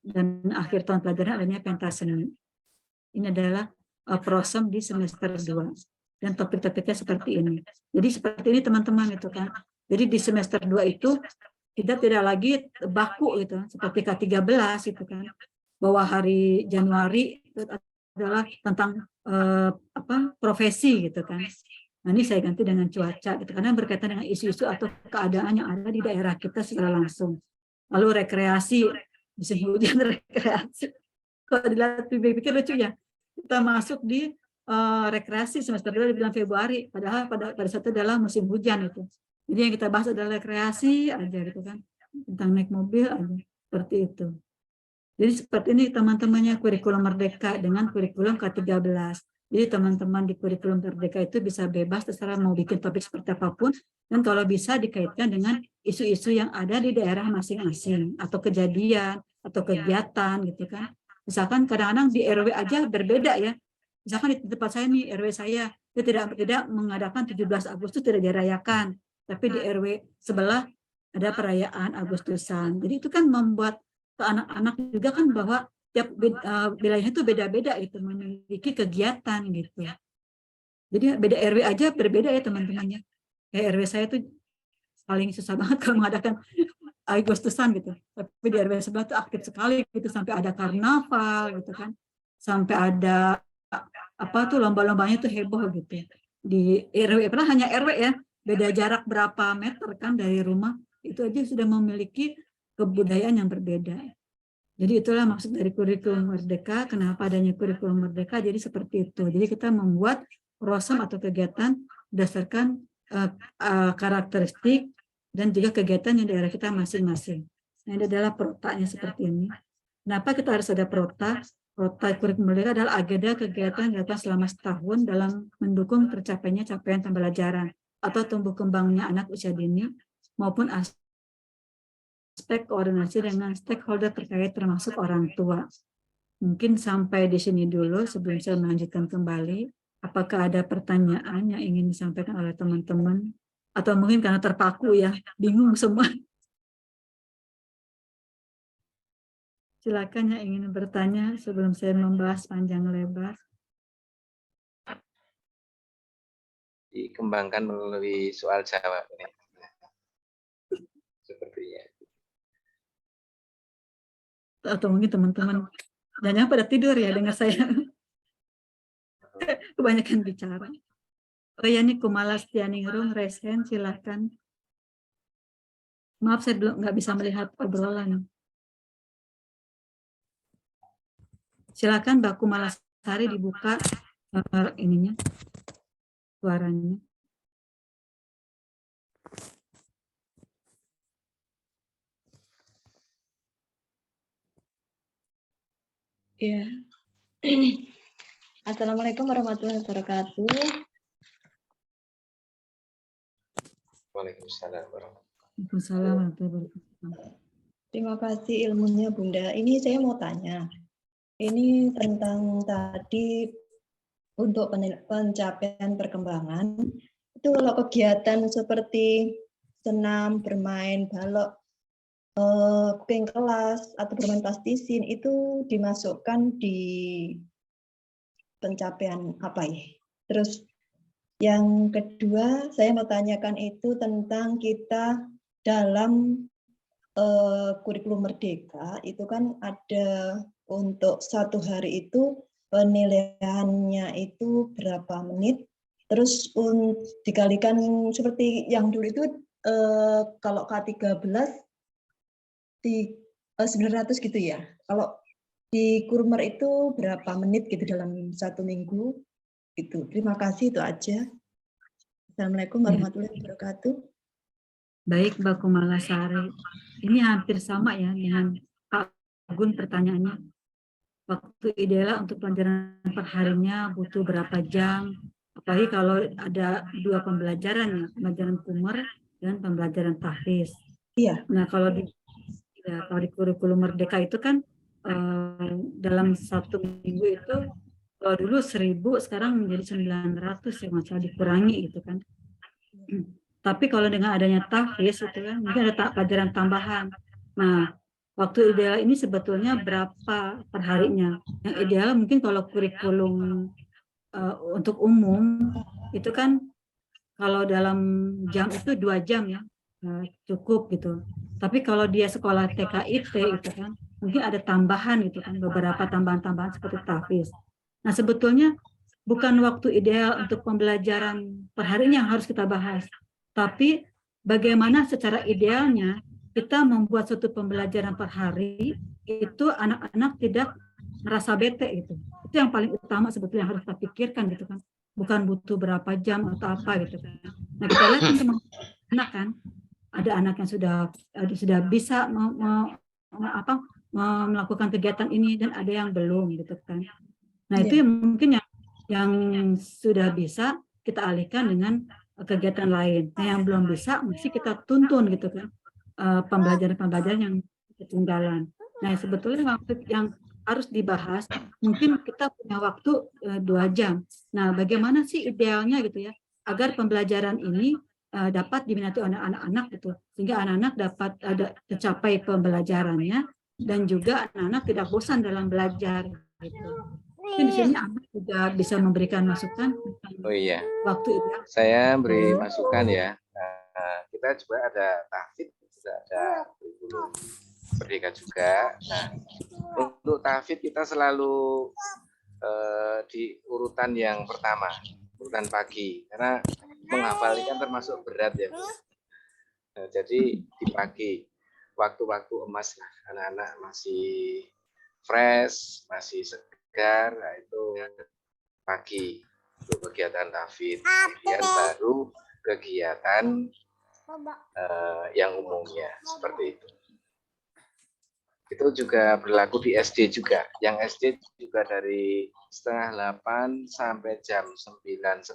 Speaker 1: akhir tahun pelajaran adanya pentas seni. Ini adalah prosem di semester 2. Dan topik-topiknya seperti ini. Jadi seperti ini teman-teman itu kan. Jadi di semester 2 itu kita tidak lagi baku gitu, seperti K13 itu kan. Bahwa hari Januari itu adalah tentang profesi gitu kan. Nah, ini saya ganti dengan cuaca gitu, karena berkaitan dengan isu-isu atau keadaan yang ada di daerah kita secara langsung. Lalu rekreasi, musim hujan rekreasi. Kalau dilihat pikir lucu ya, kita masuk di rekreasi semester 2 di bulan Februari, padahal pada saat itu adalah musim hujan itu. Jadi yang kita bahas adalah rekreasi aja gitu kan, tentang naik mobil aja, seperti itu. Jadi seperti ini teman-temannya kurikulum merdeka dengan kurikulum K13. Jadi teman-teman di kurikulum merdeka itu bisa bebas terserah mau bikin topik seperti apapun, dan kalau bisa dikaitkan dengan isu-isu yang ada di daerah masing-masing atau kejadian atau kegiatan gitu kan. Misalkan kadang-kadang di RW aja berbeda ya. Misalkan di tempat saya nih, RW saya itu tidak mengadakan 17 Agustus tidak dirayakan, tapi di RW sebelah ada perayaan Agustusan. Jadi itu kan membuat ke anak-anak juga kan bahwa tiap wilayah itu beda-beda itu memiliki kegiatan gitu. Jadi beda RW aja berbeda ya teman-temannya. Kayak RW saya tuh paling susah banget kalau mengadakan Agustusan gitu. Tapi di RW sebelah tuh aktif sekali gitu, sampai ada karnaval gitu kan. Sampai ada apa tuh lomba-lombanya tuh heboh gitu. Di RW pernah hanya RW ya, beda jarak berapa meter kan dari rumah, itu aja sudah memiliki kebudayaan yang berbeda. Jadi itulah maksud dari kurikulum merdeka. Kenapa adanya kurikulum merdeka? Jadi seperti itu. Jadi kita membuat program atau kegiatan berdasarkan karakteristik dan juga kegiatan yang daerah kita masing-masing. Nah, ini adalah protanya seperti ini. Kenapa kita harus ada prota? Prota kurikulum merdeka adalah agenda kegiatan selama setahun dalam mendukung tercapainya capaian pembelajaran atau tumbuh kembangnya anak usia dini maupun aspek koordinasi dengan stakeholder terkait termasuk orang tua. Mungkin sampai di sini dulu sebelum saya melanjutkan kembali. Apakah ada pertanyaan yang ingin disampaikan oleh teman-teman? Atau mungkin karena terpaku ya, bingung semua. Silakan yang ingin bertanya sebelum saya membahas panjang lebar.
Speaker 2: Dikembangkan melalui soal jawab ini. Sepertinya.
Speaker 1: Atau mungkin teman-teman jangan pada tidur ya dengar saya kebanyakan bicara. Oh ya, ini Kumala Setianingrum, resen, silakan. Maaf saya belum nggak bisa melihat obrolan. Silakan Mbak Kumala Sari dibuka ininya suaranya.
Speaker 3: Ya. Assalamualaikum warahmatullahi wabarakatuh.
Speaker 2: Waalaikumsalam warahmatullahi
Speaker 1: Waalaikumsalam warahmatullahi wabarakatuh.
Speaker 3: Terima kasih ilmunya Bunda. Ini saya mau tanya. Ini tentang tadi untuk pencapaian perkembangan. Itu kalau kegiatan seperti senam, bermain balok, cooking kelas, atau bermain plastisin, itu dimasukkan di pencapaian apa ya? Terus yang kedua, saya mau tanyakan itu tentang kita dalam kurikulum Merdeka itu kan ada untuk satu hari itu penilaiannya itu berapa menit, terus dikalikan seperti yang dulu itu kalau K13 di 900 gitu ya. Kalau di Kurmer itu berapa menit gitu dalam satu minggu gitu. Terima kasih, itu aja. Assalamualaikum warahmatullahi wabarakatuh.
Speaker 1: Baik, Mbak Kumalasari. Ini hampir sama ya dengan Pak Gun pertanyaannya. Waktu ideal untuk pelajaran perharinya butuh berapa jam? Apalagi kalau ada dua pembelajaran ya, pembelajaran Kumer dan pembelajaran tahfiz.
Speaker 3: Iya.
Speaker 1: Nah, kalau di kurikulum Merdeka itu kan dalam satu minggu itu kalau dulu 1000, sekarang menjadi 900 ya, masalah dikurangi gitu kan. Tapi kalau dengan adanya tahfiz itu kan mungkin ada pelajaran tambahan. Nah, waktu ideal ini sebetulnya berapa perharinya? Yang ideal mungkin kalau kurikulum untuk umum itu kan kalau dalam jam itu 2 jam ya, cukup gitu. Tapi kalau dia sekolah TKIT itu kan mungkin ada tambahan gitu kan, beberapa tambahan-tambahan seperti tahfiz. Nah, sebetulnya bukan waktu ideal untuk pembelajaran perharinya yang harus kita bahas, tapi bagaimana secara idealnya kita membuat suatu pembelajaran per hari itu anak-anak tidak merasa bete gitu. Itu yang paling utama sebetulnya yang harus kita pikirkan gitu kan. Bukan butuh berapa jam atau apa gitu kan. Nah, kita lihat kan teman anak kan, ada anak yang sudah bisa melakukan kegiatan ini dan ada yang belum gitu kan. Nah, itu yang mungkin yang sudah bisa kita alihkan dengan kegiatan lain. Nah, yang belum bisa mesti kita tuntun gitu kan, pembelajaran-pembelajaran yang ketinggalan. Nah, sebetulnya waktu yang harus dibahas, mungkin kita punya waktu 2 jam. Nah, bagaimana sih idealnya gitu ya, agar pembelajaran ini dapat diminati oleh anak-anak gitu, sehingga anak-anak dapat tercapai pembelajarannya dan juga anak-anak tidak bosan dalam belajar gitu. Mungkin di sini Ahmad juga bisa memberikan masukan tentang
Speaker 2: Oh iya,
Speaker 1: waktu ideal.
Speaker 2: saya beri masukan ya. Nah, kita juga ada tahfiz, juga ada kurikulum Merdeka juga. Nah, untuk tahfiz kita selalu di urutan yang pertama, urutan pagi, karena menghafal ini kan termasuk berat ya. Nah, jadi di pagi, waktu-waktu emas lah, anak-anak masih fresh, masih segar, nah itu pagi untuk kegiatan tahfiz. Kemudian baru kegiatan yang umumnya seperti itu. Itu juga berlaku di SD juga. Yang SD juga dari setengah 8 sampai jam 9:15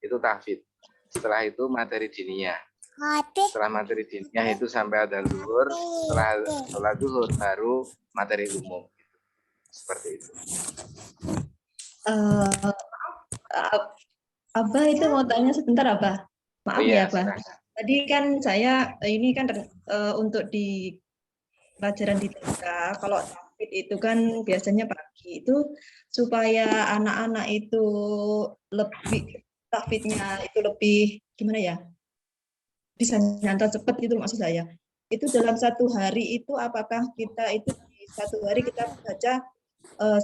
Speaker 2: itu tahfiz. Setelah itu materi diniyah. Setelah materi diniyah itu sampai ada zuhur. Setelah sholat zuhur baru materi umum. Seperti itu.
Speaker 3: Abah itu mau tanya sebentar, Abah. Maaf ya, Abah.
Speaker 2: Silakan.
Speaker 3: Tadi kan saya ini kan untuk di pelajaran di TK, kalau tahfiz itu kan biasanya pagi itu supaya anak-anak itu lebih tahfiznya itu lebih gimana ya? Bisa nyantol cepat gitu maksud saya. Itu dalam satu hari itu apakah kita itu di satu hari kita baca 1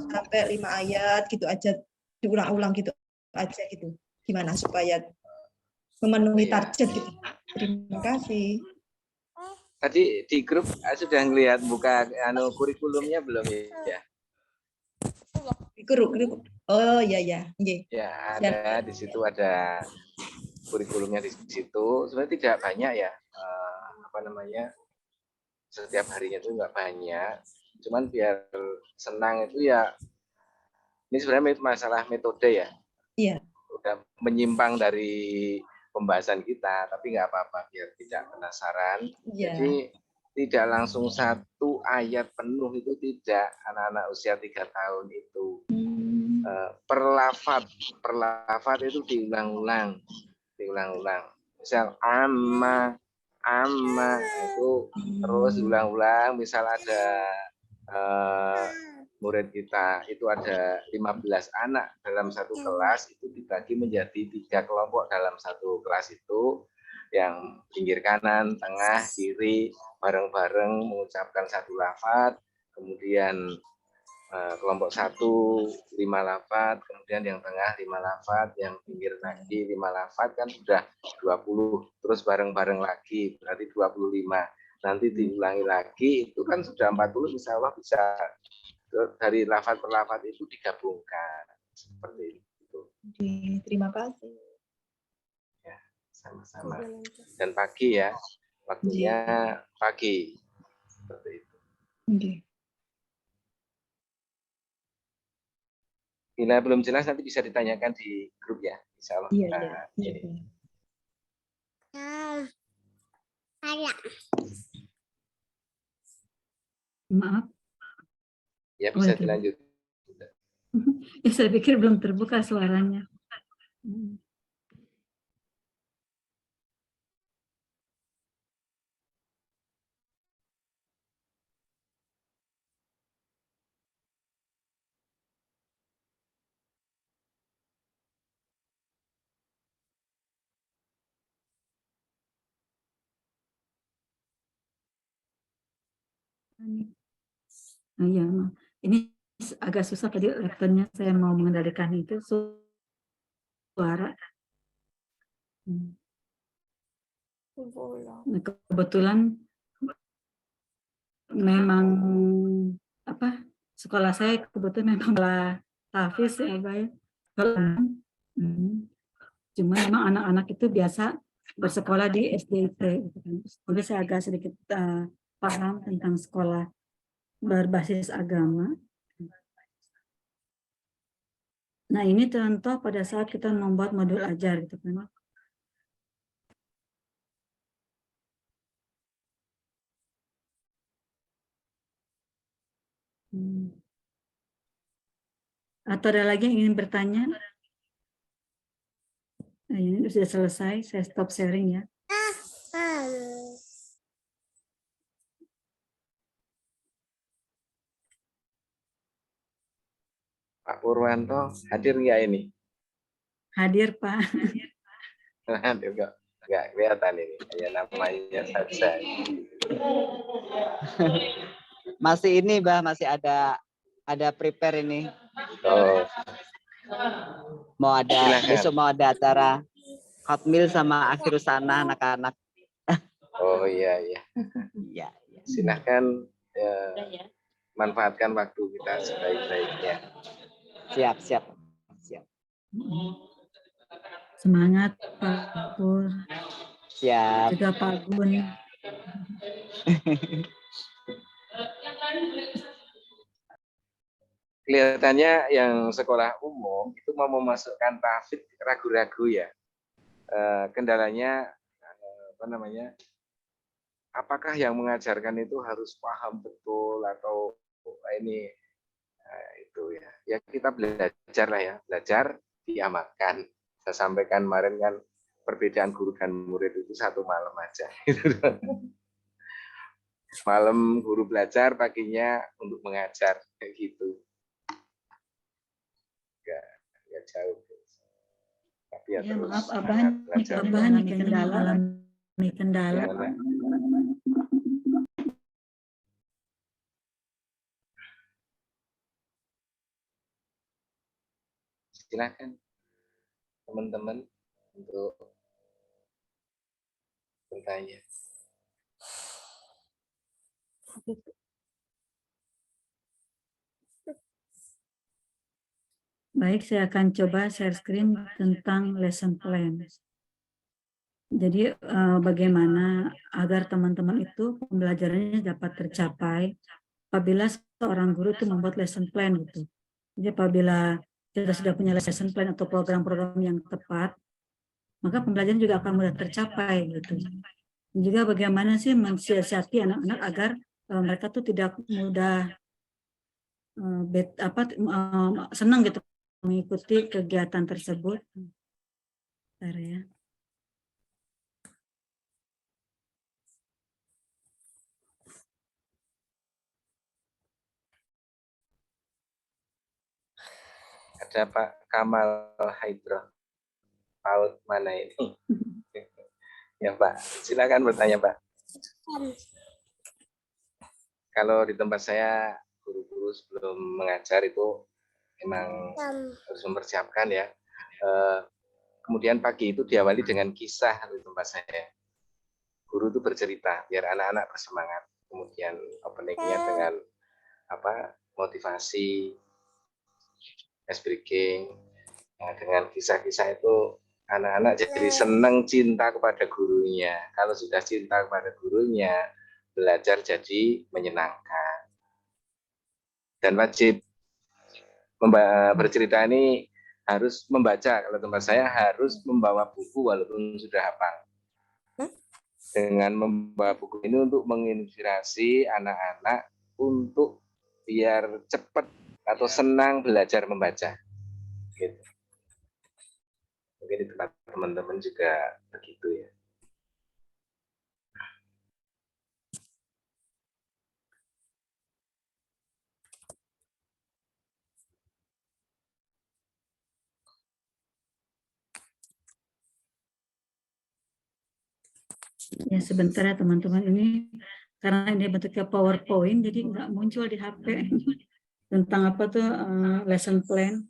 Speaker 3: sampai 5 ayat gitu aja, diulang-ulang gitu aja gitu. Gimana supaya memenuhi target gitu. Terima kasih.
Speaker 2: Tadi di grup sudah ngelihat buka kurikulumnya belum ya?
Speaker 3: Kurikulum. Oh iya ya.
Speaker 2: Ya, ada di situ ada kurikulumnya di situ. Sebenarnya tidak banyak ya. Setiap harinya itu nggak banyak. Cuman biar senang itu ya. Ini sebenarnya masalah metode ya.
Speaker 3: Iya.
Speaker 2: Udah menyimpang dari pembahasan kita, tapi nggak apa-apa biar tidak penasaran.
Speaker 3: Iya.
Speaker 2: Jadi tidak langsung satu ayat penuh itu tidak, anak-anak usia 3 tahun itu. Per lafaz itu diulang-ulang. Misal amma itu terus diulang-ulang. Misal ada murid kita itu ada 15 anak dalam satu kelas, itu dibagi menjadi 3 kelompok dalam satu kelas itu, yang pinggir kanan, tengah, kiri, bareng-bareng mengucapkan satu lafaz, kemudian kelompok 1 5 lafaz, kemudian yang tengah 5 lafaz, yang pinggir lagi 5 lafaz, kan sudah 20, terus bareng-bareng lagi berarti 25. Nanti diulangi lagi, itu kan sudah 40, insya Allah bisa dari lafaz per lafaz itu digabungkan. Seperti itu.
Speaker 3: Terima kasih.
Speaker 2: Ya, sama-sama. Dan pagi ya, waktunya pagi. Seperti itu. Bila belum jelas nanti bisa ditanyakan di grup ya, insya Allah.
Speaker 3: Iya.
Speaker 1: Maaf.
Speaker 2: Ya bisa dilanjut.
Speaker 1: Ya, saya pikir belum terbuka suaranya. Nah, ya, ini agak susah tadi laptopnya, saya mau mengendalikan itu suara. Nah, kebetulan memang sekolah saya kebetulan memang tahfiz ya, Bay. Cuma memang anak-anak itu biasa bersekolah di SDIT, gitu kan. Jadi saya agak sedikit paham tentang sekolah berbasis agama. Nah, ini contoh pada saat kita membuat modul ajar, gitu kan. Atau ada lagi yang ingin bertanya? Nah, ini sudah selesai, saya stop sharing ya.
Speaker 2: Pak Purwanto hadir nggak ini?
Speaker 1: Hadir, Pak.
Speaker 2: Hadir nggak kelihatan ini, hanya namanya saja.
Speaker 4: Masih ini, Mbah, masih ada prepare ini.
Speaker 2: Oh.
Speaker 4: Mau ada
Speaker 2: Silakan.
Speaker 4: besok mau ada acara hot meal sama akhir sana anak-anak.
Speaker 2: Oh iya.
Speaker 4: Iya.
Speaker 2: Silahkan manfaatkan waktu kita sebaik-baiknya.
Speaker 4: Siap.
Speaker 1: Semangat Pak Pur.
Speaker 4: Siap.
Speaker 1: Juga Pak Gun.
Speaker 2: Kelihatannya yang sekolah umum itu mau memasukkan tahfidz ragu-ragu ya. Kendalanya apakah yang mengajarkan itu harus paham betul atau ini itu ya. Ya kita belajar lah ya, belajar diamalkan. Saya sampaikan kemarin kan perbedaan guru dan murid itu satu malam aja. Malam guru belajar, paginya untuk mengajar kayak gitu. Gak jauh. Tapi ya, terus
Speaker 1: maaf Abang mengalami kendala.
Speaker 2: Silakan teman-teman untuk bertanya.
Speaker 1: Baik, saya akan coba share screen tentang lesson plan. Jadi bagaimana agar teman-teman itu pembelajarannya dapat tercapai apabila seorang guru itu membuat lesson plan gitu. Jadi apabila kita sudah punya lesson plan atau program-program yang tepat, maka pembelajaran juga akan mudah tercapai gitu. Dan juga bagaimana sih mensiasati anak-anak agar mereka tuh tidak mudah senang gitu mengikuti kegiatan tersebut. Bentar ya.
Speaker 2: Ada Pak Kamal Haidro. Paut mana ini? Ya Pak, silakan bertanya Pak. Kalau di tempat saya, guru-guru sebelum mengajar itu memang harus mempersiapkan ya. Kemudian pagi itu diawali dengan kisah di tempat saya. Guru itu bercerita biar anak-anak bersemangat. Kemudian openingnya dengan motivasi, ice breaking. Nah, dengan kisah-kisah itu anak-anak jadi senang cinta kepada gurunya. Kalau sudah cinta kepada gurunya, belajar jadi menyenangkan. Dan wajib bercerita ini harus membaca. Kalau tempat saya harus membawa buku walaupun sudah hafal. Dengan membawa buku ini untuk menginspirasi anak-anak untuk biar cepat atau senang belajar membaca. Gitu. Mungkin di tempat teman-teman juga begitu ya.
Speaker 1: Ya sebentar ya teman-teman, ini karena ini bentuknya PowerPoint jadi nggak muncul di HP tentang apa tuh lesson plan.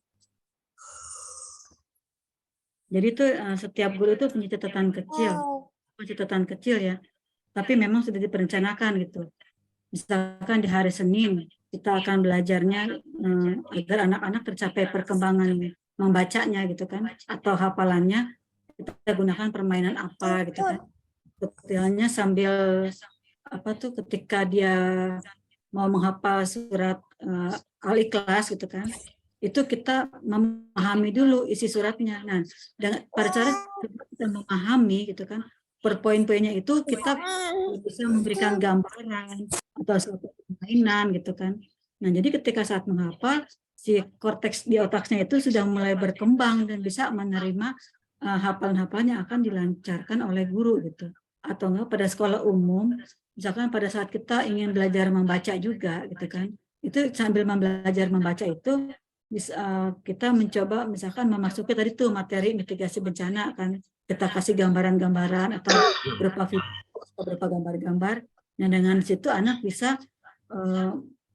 Speaker 1: Jadi itu setiap guru itu punya catatan kecil ya. Tapi memang sudah diperencanakan gitu. Misalkan di hari Senin kita akan belajarnya agar anak-anak tercapai perkembangan membacanya gitu kan, atau hafalannya kita gunakan permainan apa gitu kan. Detailnya sambil ketika dia mau menghafal surat Al-Ikhlas gitu kan, itu kita memahami dulu isi suratnya. Nah, pada cara kita memahami gitu kan, per poin-poinnya itu kita bisa memberikan gambaran atau suatu permainan gitu kan. Nah, jadi ketika saat menghafal, si korteks di otaknya itu sudah mulai berkembang dan bisa menerima hafalan-hafalan yang akan dilancarkan oleh guru gitu. Atau enggak pada sekolah umum, misalkan pada saat kita ingin belajar membaca juga gitu kan, itu sambil belajar membaca itu bisa kita mencoba misalkan memasuki tadi tuh materi mitigasi bencana kan, kita kasih gambaran-gambaran atau berupa gambar-gambar. Nah dengan situ anak bisa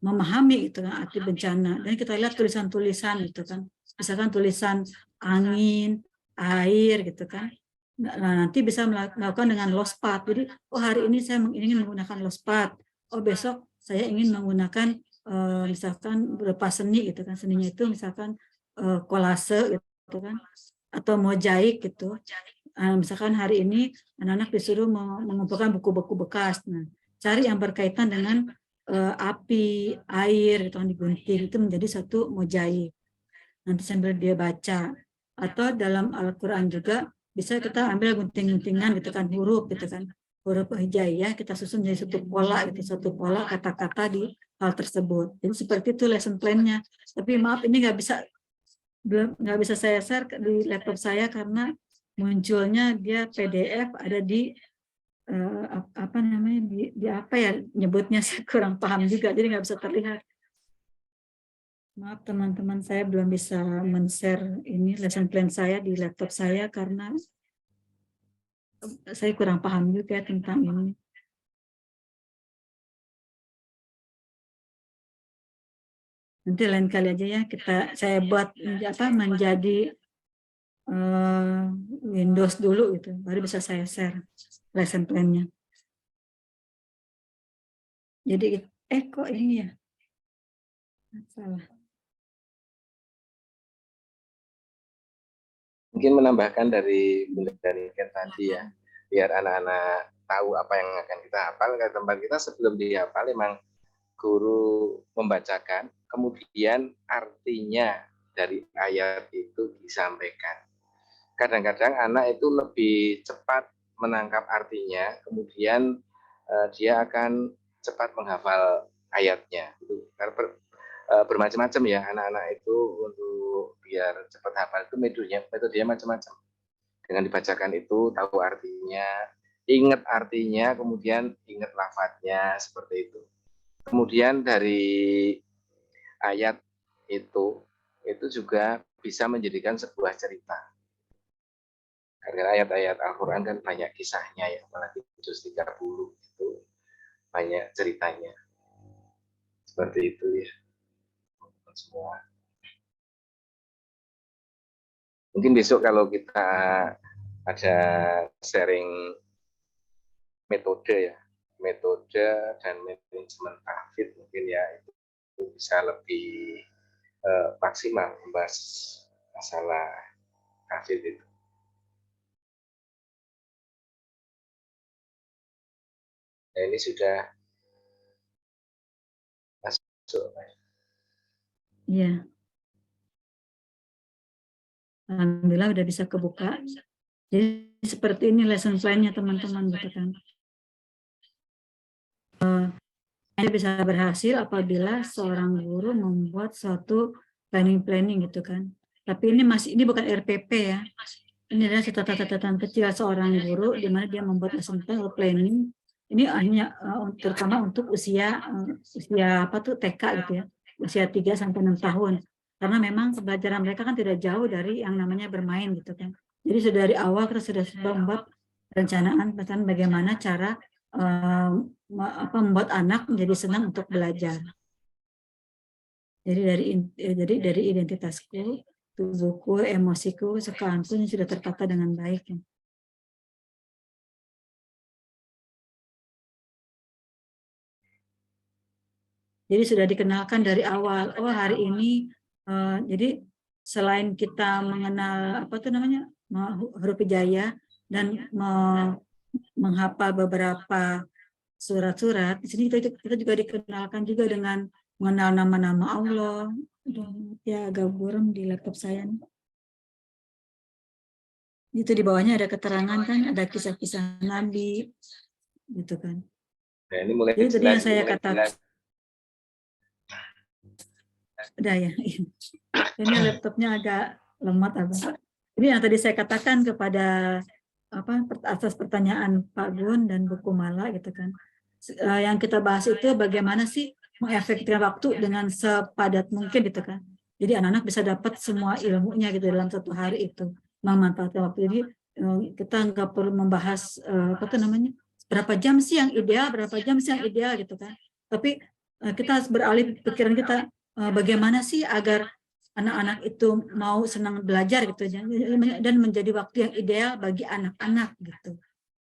Speaker 1: memahami itu kan arti bencana, dan kita lihat tulisan-tulisan itu kan, misalkan tulisan angin, air gitu kan. Nah, nanti bisa melakukan dengan lospat. Jadi, oh hari ini saya ingin menggunakan lospat. Oh besok saya ingin menggunakan misalkan berupa seni gitu kan. Seninya itu misalkan kolase gitu kan, atau mozaik gitu. Misalkan hari ini anak-anak disuruh mengumpulkan buku-buku bekas. Nah, cari yang berkaitan dengan api, air, gitu kan, digunting itu menjadi satu mozaik. Nanti sambil dia baca. Atau dalam Al-Quran juga bisa kita ambil gunting-guntingan gitu kan, huruf gitu kan, huruf hijaiyah kita susun jadi satu pola gitu, satu pola kata-kata di hal tersebut. Jadi seperti itu lesson plan-nya. Tapi maaf ini nggak bisa saya share di laptop saya karena munculnya dia PDF ada di apa namanya di apa ya nyebutnya, saya kurang paham juga jadi nggak bisa terlihat. Maaf teman-teman, saya belum bisa men-share ini lesson plan saya di laptop saya karena saya kurang paham juga tentang ini. Nanti lain kali aja ya saya buat menjadi Windows dulu gitu, baru bisa saya share lesson plan-nya. Jadi kok ini ya? Salah.
Speaker 2: Mungkin menambahkan dari tadi ya, biar anak-anak tahu apa yang akan kita hafal. Ke tempat kita sebelum dihafal memang guru membacakan, kemudian artinya dari ayat itu disampaikan. kadang-kadang anak itu lebih cepat menangkap artinya, kemudian dia akan cepat menghafal ayatnya. Itu bermacam-macam ya anak-anak itu untuk biar cepat hafal itu metodenya macam-macam. Dengan dibacakan itu tahu artinya, ingat artinya, kemudian ingat lafadznya seperti itu. Kemudian dari ayat itu juga bisa menjadikan sebuah cerita. Karena ayat-ayat Al-Quran kan banyak kisahnya ya, apalagi juz 30 itu banyak ceritanya. Seperti itu ya, semua. Mungkin besok kalau kita ada sharing metode ya, metode dan manajemen tahfidz mungkin ya itu bisa lebih maksimal membahas masalah tahfidz itu. Nah, ini sudah masuk.
Speaker 1: Iya. Alhamdulillah udah bisa kebuka. Jadi seperti ini lesson plan-nya teman-teman gitu kan. Bisa berhasil apabila seorang guru membuat suatu planning gitu kan. Tapi ini bukan RPP ya. Ini adalah catatan-catatan kecil seorang guru di mana dia membuat lesson plan atau planning. Ini hanya terutama untuk usia TK gitu ya. Usia 3 sampai 6 tahun. Karena memang pembelajaran mereka kan tidak jauh dari yang namanya bermain gitu kan. Jadi sudah dari awal kita sudah membuat perencanaan tentang bagaimana cara membuat anak menjadi senang untuk belajar. Jadi dari identitasku, tubuhku, emosiku, sukaanku ini sudah tertata dengan baik. Ya. Jadi sudah dikenalkan dari awal. Oh hari ini, jadi selain kita mengenal huruf hijaiyah dan menghafal beberapa surat-surat, di sini kita juga dikenalkan juga dengan mengenal nama-nama Allah. Ya agak buram di laptop saya. Itu di bawahnya ada keterangan kan, ada kisah-kisah Nabi, gitu kan.
Speaker 2: Nah, ini mulai
Speaker 1: jadi tadi yang saya katakan, udah ya. Ini laptopnya agak lemot abang. Ini yang tadi saya katakan kepada atas pertanyaan Pak Gun dan Buku Mala gitu kan. Yang kita bahas itu bagaimana sih mengefektifkan waktu dengan sepadat mungkin gitu kan. Jadi anak-anak bisa dapat semua ilmunya gitu dalam satu hari itu, memanfaatkan waktu. Jadi kita nggak perlu membahas berapa jam sih yang ideal, gitu kan. Tapi kita harus beralih pikiran kita bagaimana sih agar anak-anak itu mau senang belajar gitu dan menjadi waktu yang ideal bagi anak-anak gitu.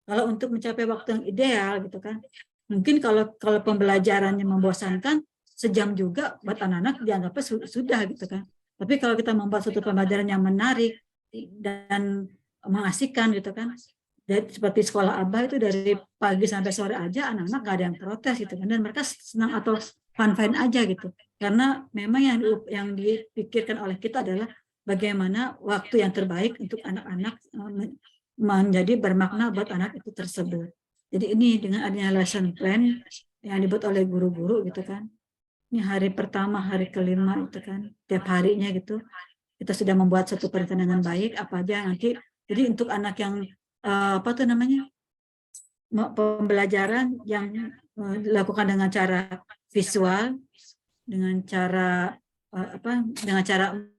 Speaker 1: Kalau untuk mencapai waktu yang ideal gitu kan, mungkin kalau pembelajarannya membosankan, sejam juga buat anak-anak dianggapnya sudah gitu kan. Tapi kalau kita membuat suatu pembelajaran yang menarik dan mengasihkan gitu kan, seperti sekolah Abah itu dari pagi sampai sore aja anak-anak gak ada yang protes gitu kan, dan mereka senang atau fun-fun aja gitu. Karena memang yang dipikirkan oleh kita adalah bagaimana waktu yang terbaik untuk anak-anak menjadi bermakna buat anak itu tersebut. Jadi ini dengan adanya lesson plan yang dibuat oleh guru-guru gitu kan. Ini hari pertama, hari kelima itu kan, tiap harinya gitu. Kita sudah membuat satu perencanaan dengan baik, apa aja nanti. Jadi untuk anak yang pembelajaran yang dilakukan dengan cara visual, dengan cara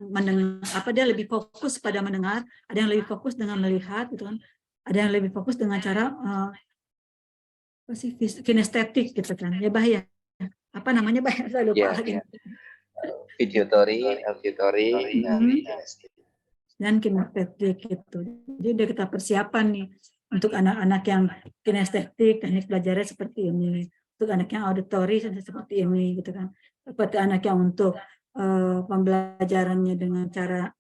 Speaker 1: mendengar, dia lebih fokus pada mendengar, ada yang lebih fokus dengan melihat gitu kan, ada yang lebih fokus dengan cara kinestetik gitu kan, ya bahaya apa namanya bahaya saya lupa lagi.
Speaker 2: Videotori, auditori,
Speaker 1: dan kinestetik gitu. Jadi udah kita persiapan nih untuk anak-anak yang kinestetik, teknik belajarnya seperti ini, untuk anak yang auditori seperti ini gitu kan, seperti anak yang untuk pembelajarannya dengan cara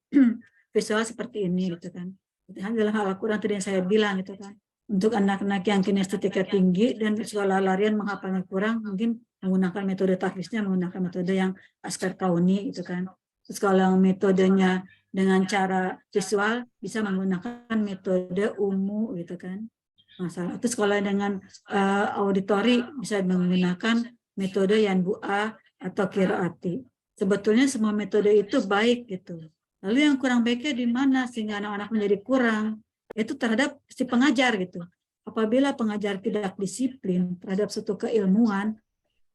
Speaker 1: visual seperti ini gitu kan. Dalam hal Al-Quran tadi yang saya bilang gitu kan, untuk anak-anak yang kinestetiknya tinggi dan sekolah larian menghafalnya kurang, mungkin menggunakan metode tahfidznya menggunakan metode yang Askar Kauni gitu kan. Terus kalau yang metodenya dengan cara visual bisa menggunakan metode UMU gitu kan. Masalah. Terus kalau dengan auditori bisa menggunakan metode Yanbu-A atau Kiroati. Sebetulnya semua metode itu baik gitu. Lalu yang kurang baiknya di mana sehingga anak-anak menjadi kurang? Itu terhadap si pengajar gitu. Apabila pengajar tidak disiplin terhadap suatu keilmuan,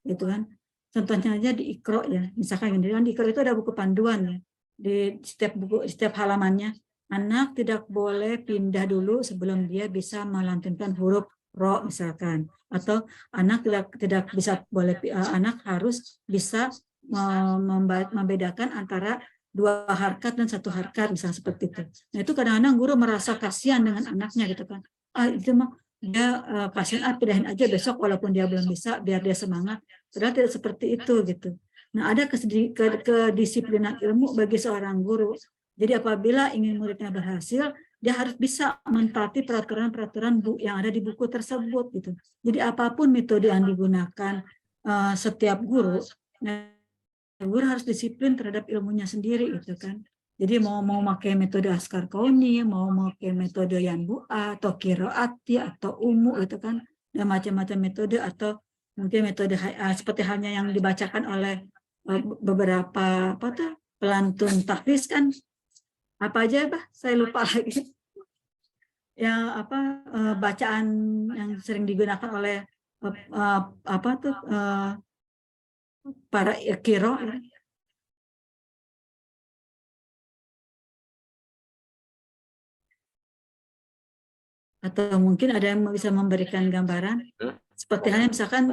Speaker 1: gitu kan. Contohnya aja di Iqra ya. Misalkan di Iqra itu ada buku panduan ya. Di setiap buku, setiap halamannya, anak tidak boleh pindah dulu sebelum dia bisa melantunkan huruf ro misalkan, atau anak tidak bisa boleh anak harus bisa membedakan antara 2 harkat dan 1 harkat misalnya seperti itu. Nah itu kadang-kadang guru merasa kasihan dengan anaknya gitu kan. Itu mah dia pasien pindahin aja besok walaupun dia belum bisa biar dia semangat. Padahal tidak seperti itu gitu. Nah, ada kedisiplinan ilmu bagi seorang guru. Jadi apabila ingin muridnya berhasil, dia harus bisa mentaati peraturan-peraturan yang ada di buku tersebut gitu. Jadi apapun metode yang digunakan setiap guru, guru harus disiplin terhadap ilmunya sendiri gitu kan. Jadi mau pakai metode Askar Kauni, mau pakai metode Yanbu-A atau Kiroati atau Umu gitu kan, dan macam-macam metode atau mungkin metode seperti halnya yang dibacakan oleh beberapa pelantun tahfiz kan, apa aja bah saya lupa lagi yang bacaan yang sering digunakan oleh para kiro atau mungkin ada yang bisa memberikan gambaran seperti halnya misalkan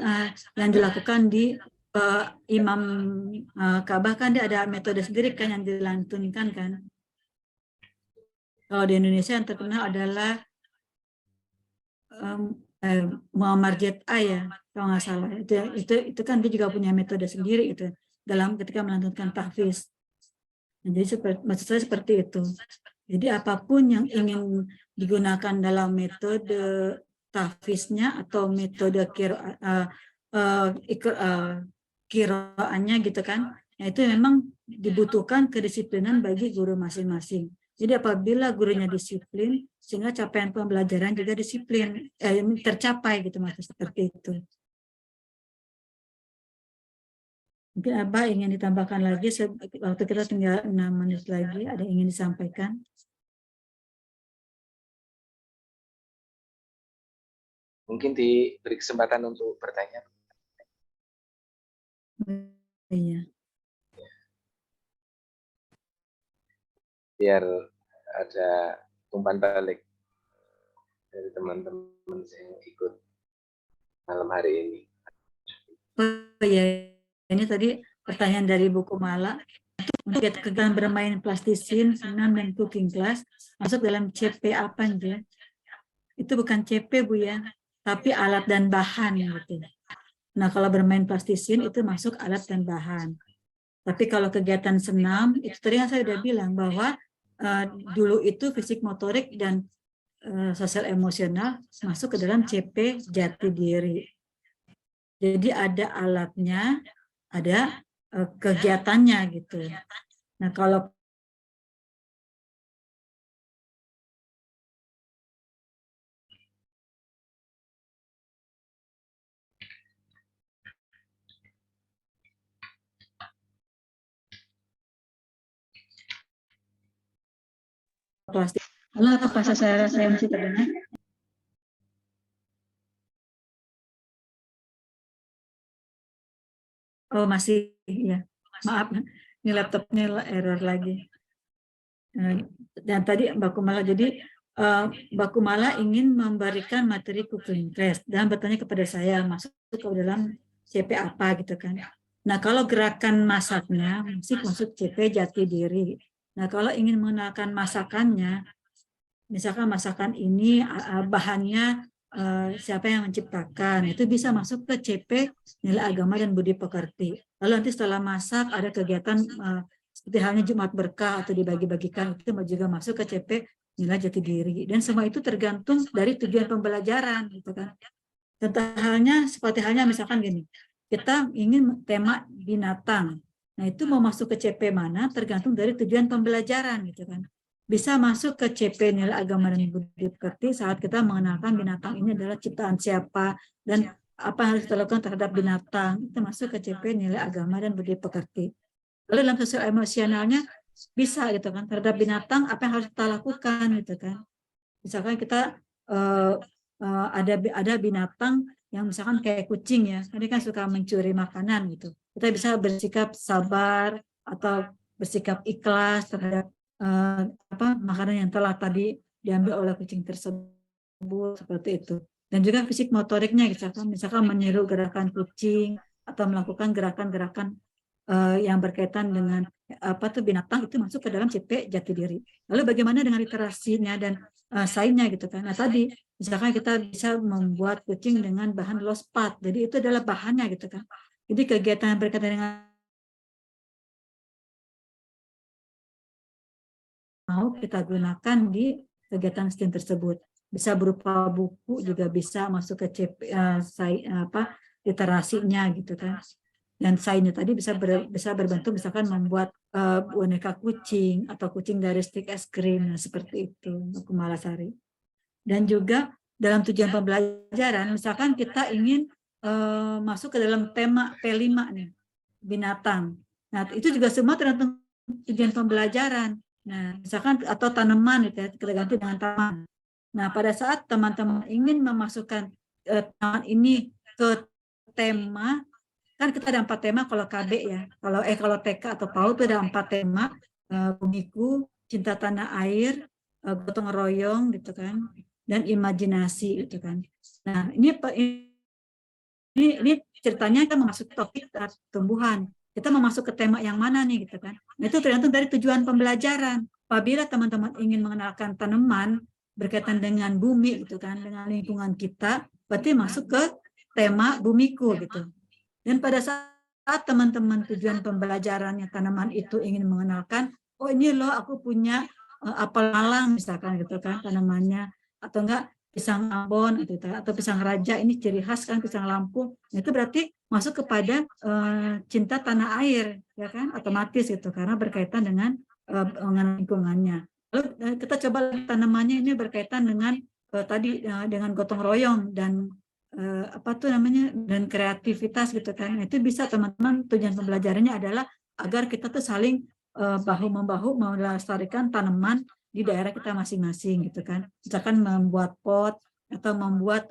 Speaker 1: yang dilakukan di Imam Ka'bah kan dia ada metode sendiri kan yang dilantunkan kan. Kalau di Indonesia yang terkenal adalah Muammar J.A. ya, kalau nggak salah. Itu kan dia juga punya metode sendiri itu dalam ketika melantunkan tahfiz. Nah, jadi maksud saya seperti itu. Jadi apapun yang ingin digunakan dalam metode tahfiznya atau metode kiroannya gitu kan, nah itu memang dibutuhkan kedisiplinan bagi guru masing-masing. Jadi apabila gurunya disiplin, sehingga capaian pembelajaran juga disiplin, tercapai gitu maksudnya seperti itu. Mungkin Abah ingin ditambahkan lagi, waktu kita tinggal 6 menit lagi, ada yang ingin disampaikan?
Speaker 2: Mungkin diberi kesempatan untuk bertanya.
Speaker 1: Iya.
Speaker 2: Biar ada umpan balik dari teman-teman yang ikut malam hari ini.
Speaker 1: Oh iya, ini tadi pertanyaan dari buku Mala. Kegiatan bermain plastisin, senam, dan cooking class masuk dalam CP apa aja? Itu bukan CP Bu ya, tapi alat dan bahan gitu. Nah kalau bermain plastisin itu masuk alat dan bahan. Tapi kalau kegiatan senam itu tadi yang saya sudah bilang bahwa dulu itu fisik motorik dan sosial emosional masuk ke dalam CP jati diri. Jadi ada alatnya, ada kegiatannya gitu. Nah kalau plastik, lalu apa saya masih terdengar? Oh masih ya, maaf, ini laptopnya error lagi. Dan tadi Mbak Kumala, jadi Mbak Kumala ingin memberikan materi cooking class dan bertanya kepada saya masuk ke dalam CP apa gitu kan. Nah kalau gerakan masaknya masuk CP jati diri. Nah kalau ingin mengenalkan masakannya, misalkan masakan ini bahannya siapa yang menciptakan, itu bisa masuk ke CP nilai agama dan budi pekerti. Lalu nanti setelah masak ada kegiatan seperti halnya Jumat Berkah atau dibagi-bagikan, itu juga masuk ke CP nilai jati diri. Dan semua itu tergantung dari tujuan pembelajaran gitu kan. Contoh halnya seperti halnya misalkan gini, kita ingin tema binatang. Nah, itu mau masuk ke CP mana tergantung dari tujuan pembelajaran gitu kan. Bisa masuk ke CP nilai agama dan budi pekerti saat kita mengenalkan binatang ini adalah ciptaan siapa dan apa yang harus kita lakukan terhadap binatang. Itu masuk ke CP nilai agama dan budi pekerti. Lalu dalam sosial emosionalnya bisa gitu kan, terhadap binatang apa yang harus kita lakukan gitu kan. Misalkan kita ada binatang yang misalkan kayak kucing ya, ini kan suka mencuri makanan gitu. Kita bisa bersikap sabar atau bersikap ikhlas terhadap makanan yang telah tadi diambil oleh kucing tersebut, seperti itu. Dan juga fisik motoriknya, misalkan meniru gerakan kucing atau melakukan gerakan-gerakan yang berkaitan dengan binatang, itu masuk ke dalam CP jati diri. Lalu bagaimana dengan literasinya dan sainnya gitu kan. Nah, tadi misalkan kita bisa membuat kucing dengan bahan lospat. Jadi itu adalah bahannya gitu kan. Jadi kegiatan yang berkaitan dengan mau kita gunakan di kegiatan STEAM tersebut. Bisa berupa buku, juga bisa masuk ke CP, literasinya gitu kan. Dan sainnya tadi bisa berbantu misalkan membuat boneka kucing atau kucing dari stik es krim, nah, seperti itu untuk Kumalasari. Dan juga dalam tujuan pembelajaran, misalkan kita ingin masuk ke dalam tema P5 nih, binatang. Nah, itu juga semua tergantung tujuan pembelajaran. Nah, misalkan atau tanaman gitu ya, kita ganti dengan taman. Nah, pada saat teman-teman ingin memasukkan tanaman ini ke tema, kan kita ada 4 tema kalau KB ya. Kalau TK atau PAUD itu ada 4 tema, bumiku, cinta tanah air, gotong royong gitu kan, dan imajinasi gitu kan. Nah, ini ceritanya kita masuk topik tumbuhan. Kita mau masuk ke tema yang mana nih gitu kan. Nah, itu tergantung dari tujuan pembelajaran. Apabila teman-teman ingin mengenalkan tanaman berkaitan dengan bumi gitu kan, dengan lingkungan kita, berarti masuk ke tema bumiku gitu. Dan pada saat teman-teman tujuan pembelajarannya tanaman itu ingin mengenalkan, oh ini loh aku punya apel malang misalkan gitu kan tanamannya, atau enggak pisang Ambon gitu, atau pisang Raja, ini ciri khas kan pisang Lampung. Nah, itu berarti masuk kepada cinta tanah air ya kan, otomatis gitu karena berkaitan dengan lingkungannya. Lalu kita coba tanamannya ini berkaitan dengan tadi dengan gotong royong dan dan kreativitas gitu kan. Nah, itu bisa teman-teman, tujuan pembelajarannya adalah agar kita tuh saling bahu membahu melestarikan tanaman di daerah kita masing-masing gitu kan. Misalkan membuat pot atau membuat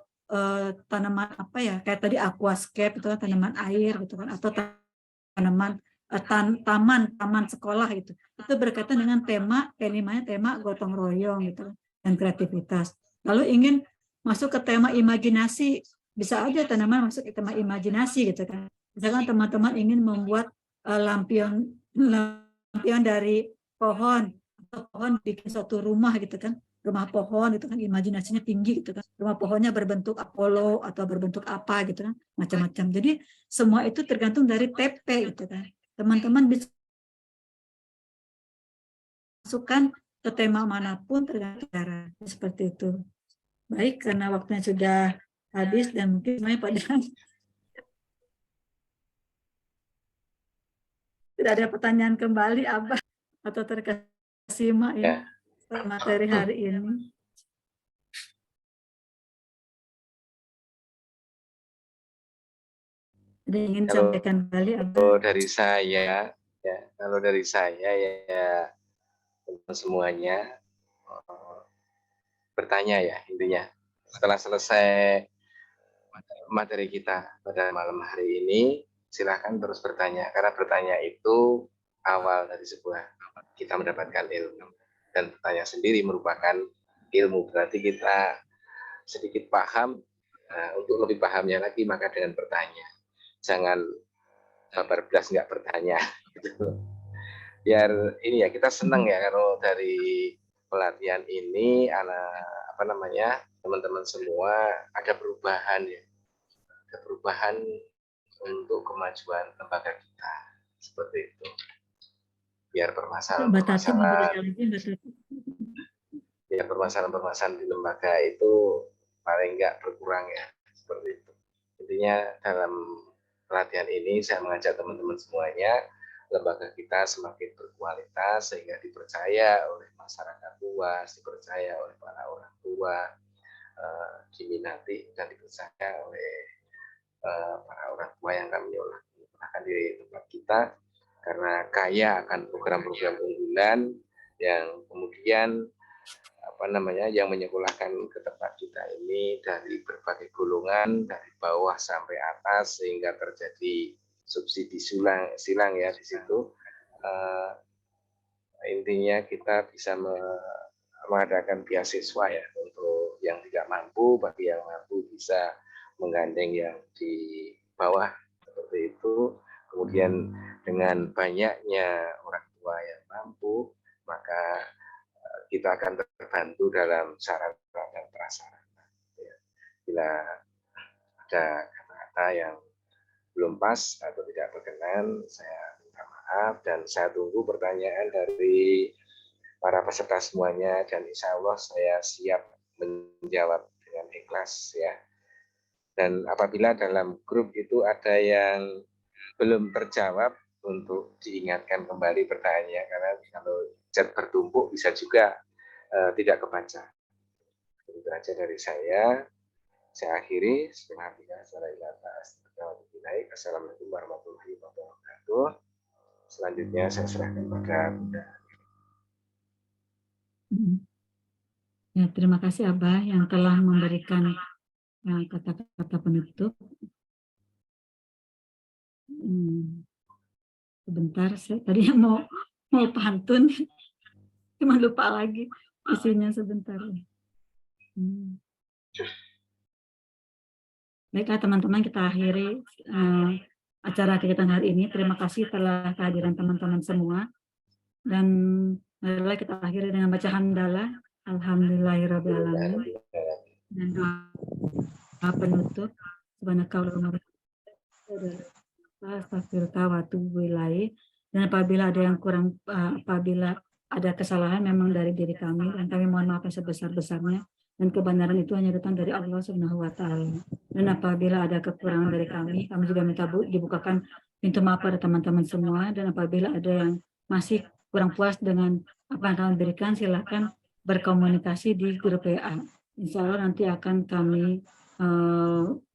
Speaker 1: tanaman kayak tadi aquascape itu kan, tanaman air gitu kan, atau tanaman taman sekolah gitu. Itu berkaitan dengan tema P5-nya, tema gotong royong gitu dan kreativitas. Lalu ingin masuk ke tema imajinasi, bisa aja tanaman masuk ke tema imajinasi gitu kan. Misalkan teman-teman ingin membuat lampion dari pohon, atau pohon bikin suatu rumah gitu kan, rumah pohon itu kan, imajinasinya tinggi gitu kan, rumah pohonnya berbentuk Apollo atau berbentuk apa gitu kan, macam-macam. Jadi semua itu tergantung dari TP gitu kan. Teman-teman bisa masukkan ke tema manapun tergantung cara, seperti itu. Baik, karena waktunya sudah habis dan mungkin semuanya pada tidak ada pertanyaan kembali, Abah, atau terkesima ya materi hari ini. Ada yang ingin sampaikan kembali, Abah?
Speaker 2: Kalau dari saya ya semuanya bertanya ya intinya. Setelah selesai materi kita pada malam hari ini, silahkan terus bertanya, karena bertanya itu awal dari sebuah kita mendapatkan ilmu, dan bertanya sendiri merupakan ilmu. Berarti kita sedikit paham, untuk lebih pahamnya lagi maka dengan bertanya, jangan babar belas nggak bertanya gitu. Biar ini ya, kita senang ya kalau dari pelatihan ini teman-teman semua ada perubahan ya, ada perubahan untuk kemajuan lembaga kita, seperti itu. Biar permasalahan di lembaga itu paling nggak berkurang ya, seperti itu. Intinya dalam pelatihan ini saya mengajak teman-teman semuanya lembaga kita semakin berkualitas sehingga dipercaya oleh masyarakat luas, dipercaya oleh para orang tua, diminati dan dipercaya oleh para orang tua yang akan menyekolahkan di tempat kita, karena kaya akan program-program unggulan yang kemudian yang menyekolahkan ke tempat kita ini dari berbagai golongan, dari bawah sampai atas, sehingga terjadi subsidi silang ya di situ. Intinya kita bisa mengadakan beasiswa ya untuk yang tidak mampu, bagi yang mampu bisa menggandeng yang di bawah seperti itu. Kemudian dengan banyaknya orang tua yang mampu, maka kita akan terbantu dalam sarana dan prasarana. Bila ada kata-kata yang belum pas atau tidak berkenan, saya minta maaf dan saya tunggu pertanyaan dari para peserta semuanya, dan insya Allah saya siap menjawab dengan ikhlas ya. Dan apabila dalam grup itu ada yang belum terjawab, untuk diingatkan kembali pertanyaannya, karena kalau chat bertumpuk bisa juga tidak kebaca. Itu aja dari saya. Saya akhiri. Assalamualaikum warahmatullahi wabarakatuh. Selanjutnya saya serahkan pada Bunda.
Speaker 1: Ya, terima kasih Abah yang telah memberikan kata-kata penutup. Sebentar, saya tadi mau pantun, cuma lupa lagi isinya sebentar. Baiklah teman-teman, kita akhiri acara kegiatan hari ini. Terima kasih telah kehadiran teman-teman semua. Dan marilah kita akhiri dengan baca hamdalah. Alhamdulillahirrahmanirrahim. Dan doa penutup. Subhanakallahumma dan apabila ada yang kurang, apabila ada kesalahan memang dari diri kami, dan kami mohon maaf yang sebesar-besarnya, dan kebenaran itu hanya datang dari Allah Subhanahu wa Ta'ala. Dan apabila ada kekurangan dari kami juga minta dibukakan pintu maaf pada teman-teman semua. Dan apabila ada yang masih kurang puas dengan apa yang kami berikan, silakan berkomunikasi di grup WA. Insya Allah nanti akan kami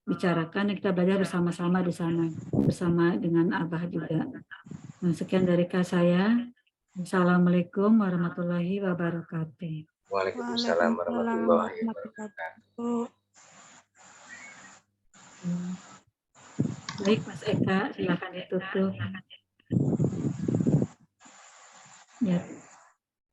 Speaker 1: bicarakan dan kita belajar bersama-sama di sana bersama dengan Abah juga. Nah, sekian dari saya. Assalamualaikum warahmatullahi wabarakatuh.
Speaker 2: Waalaikumsalam warahmatullahi wabarakatuh.
Speaker 1: Baik Mas Eka, silakan ditutup. Ya.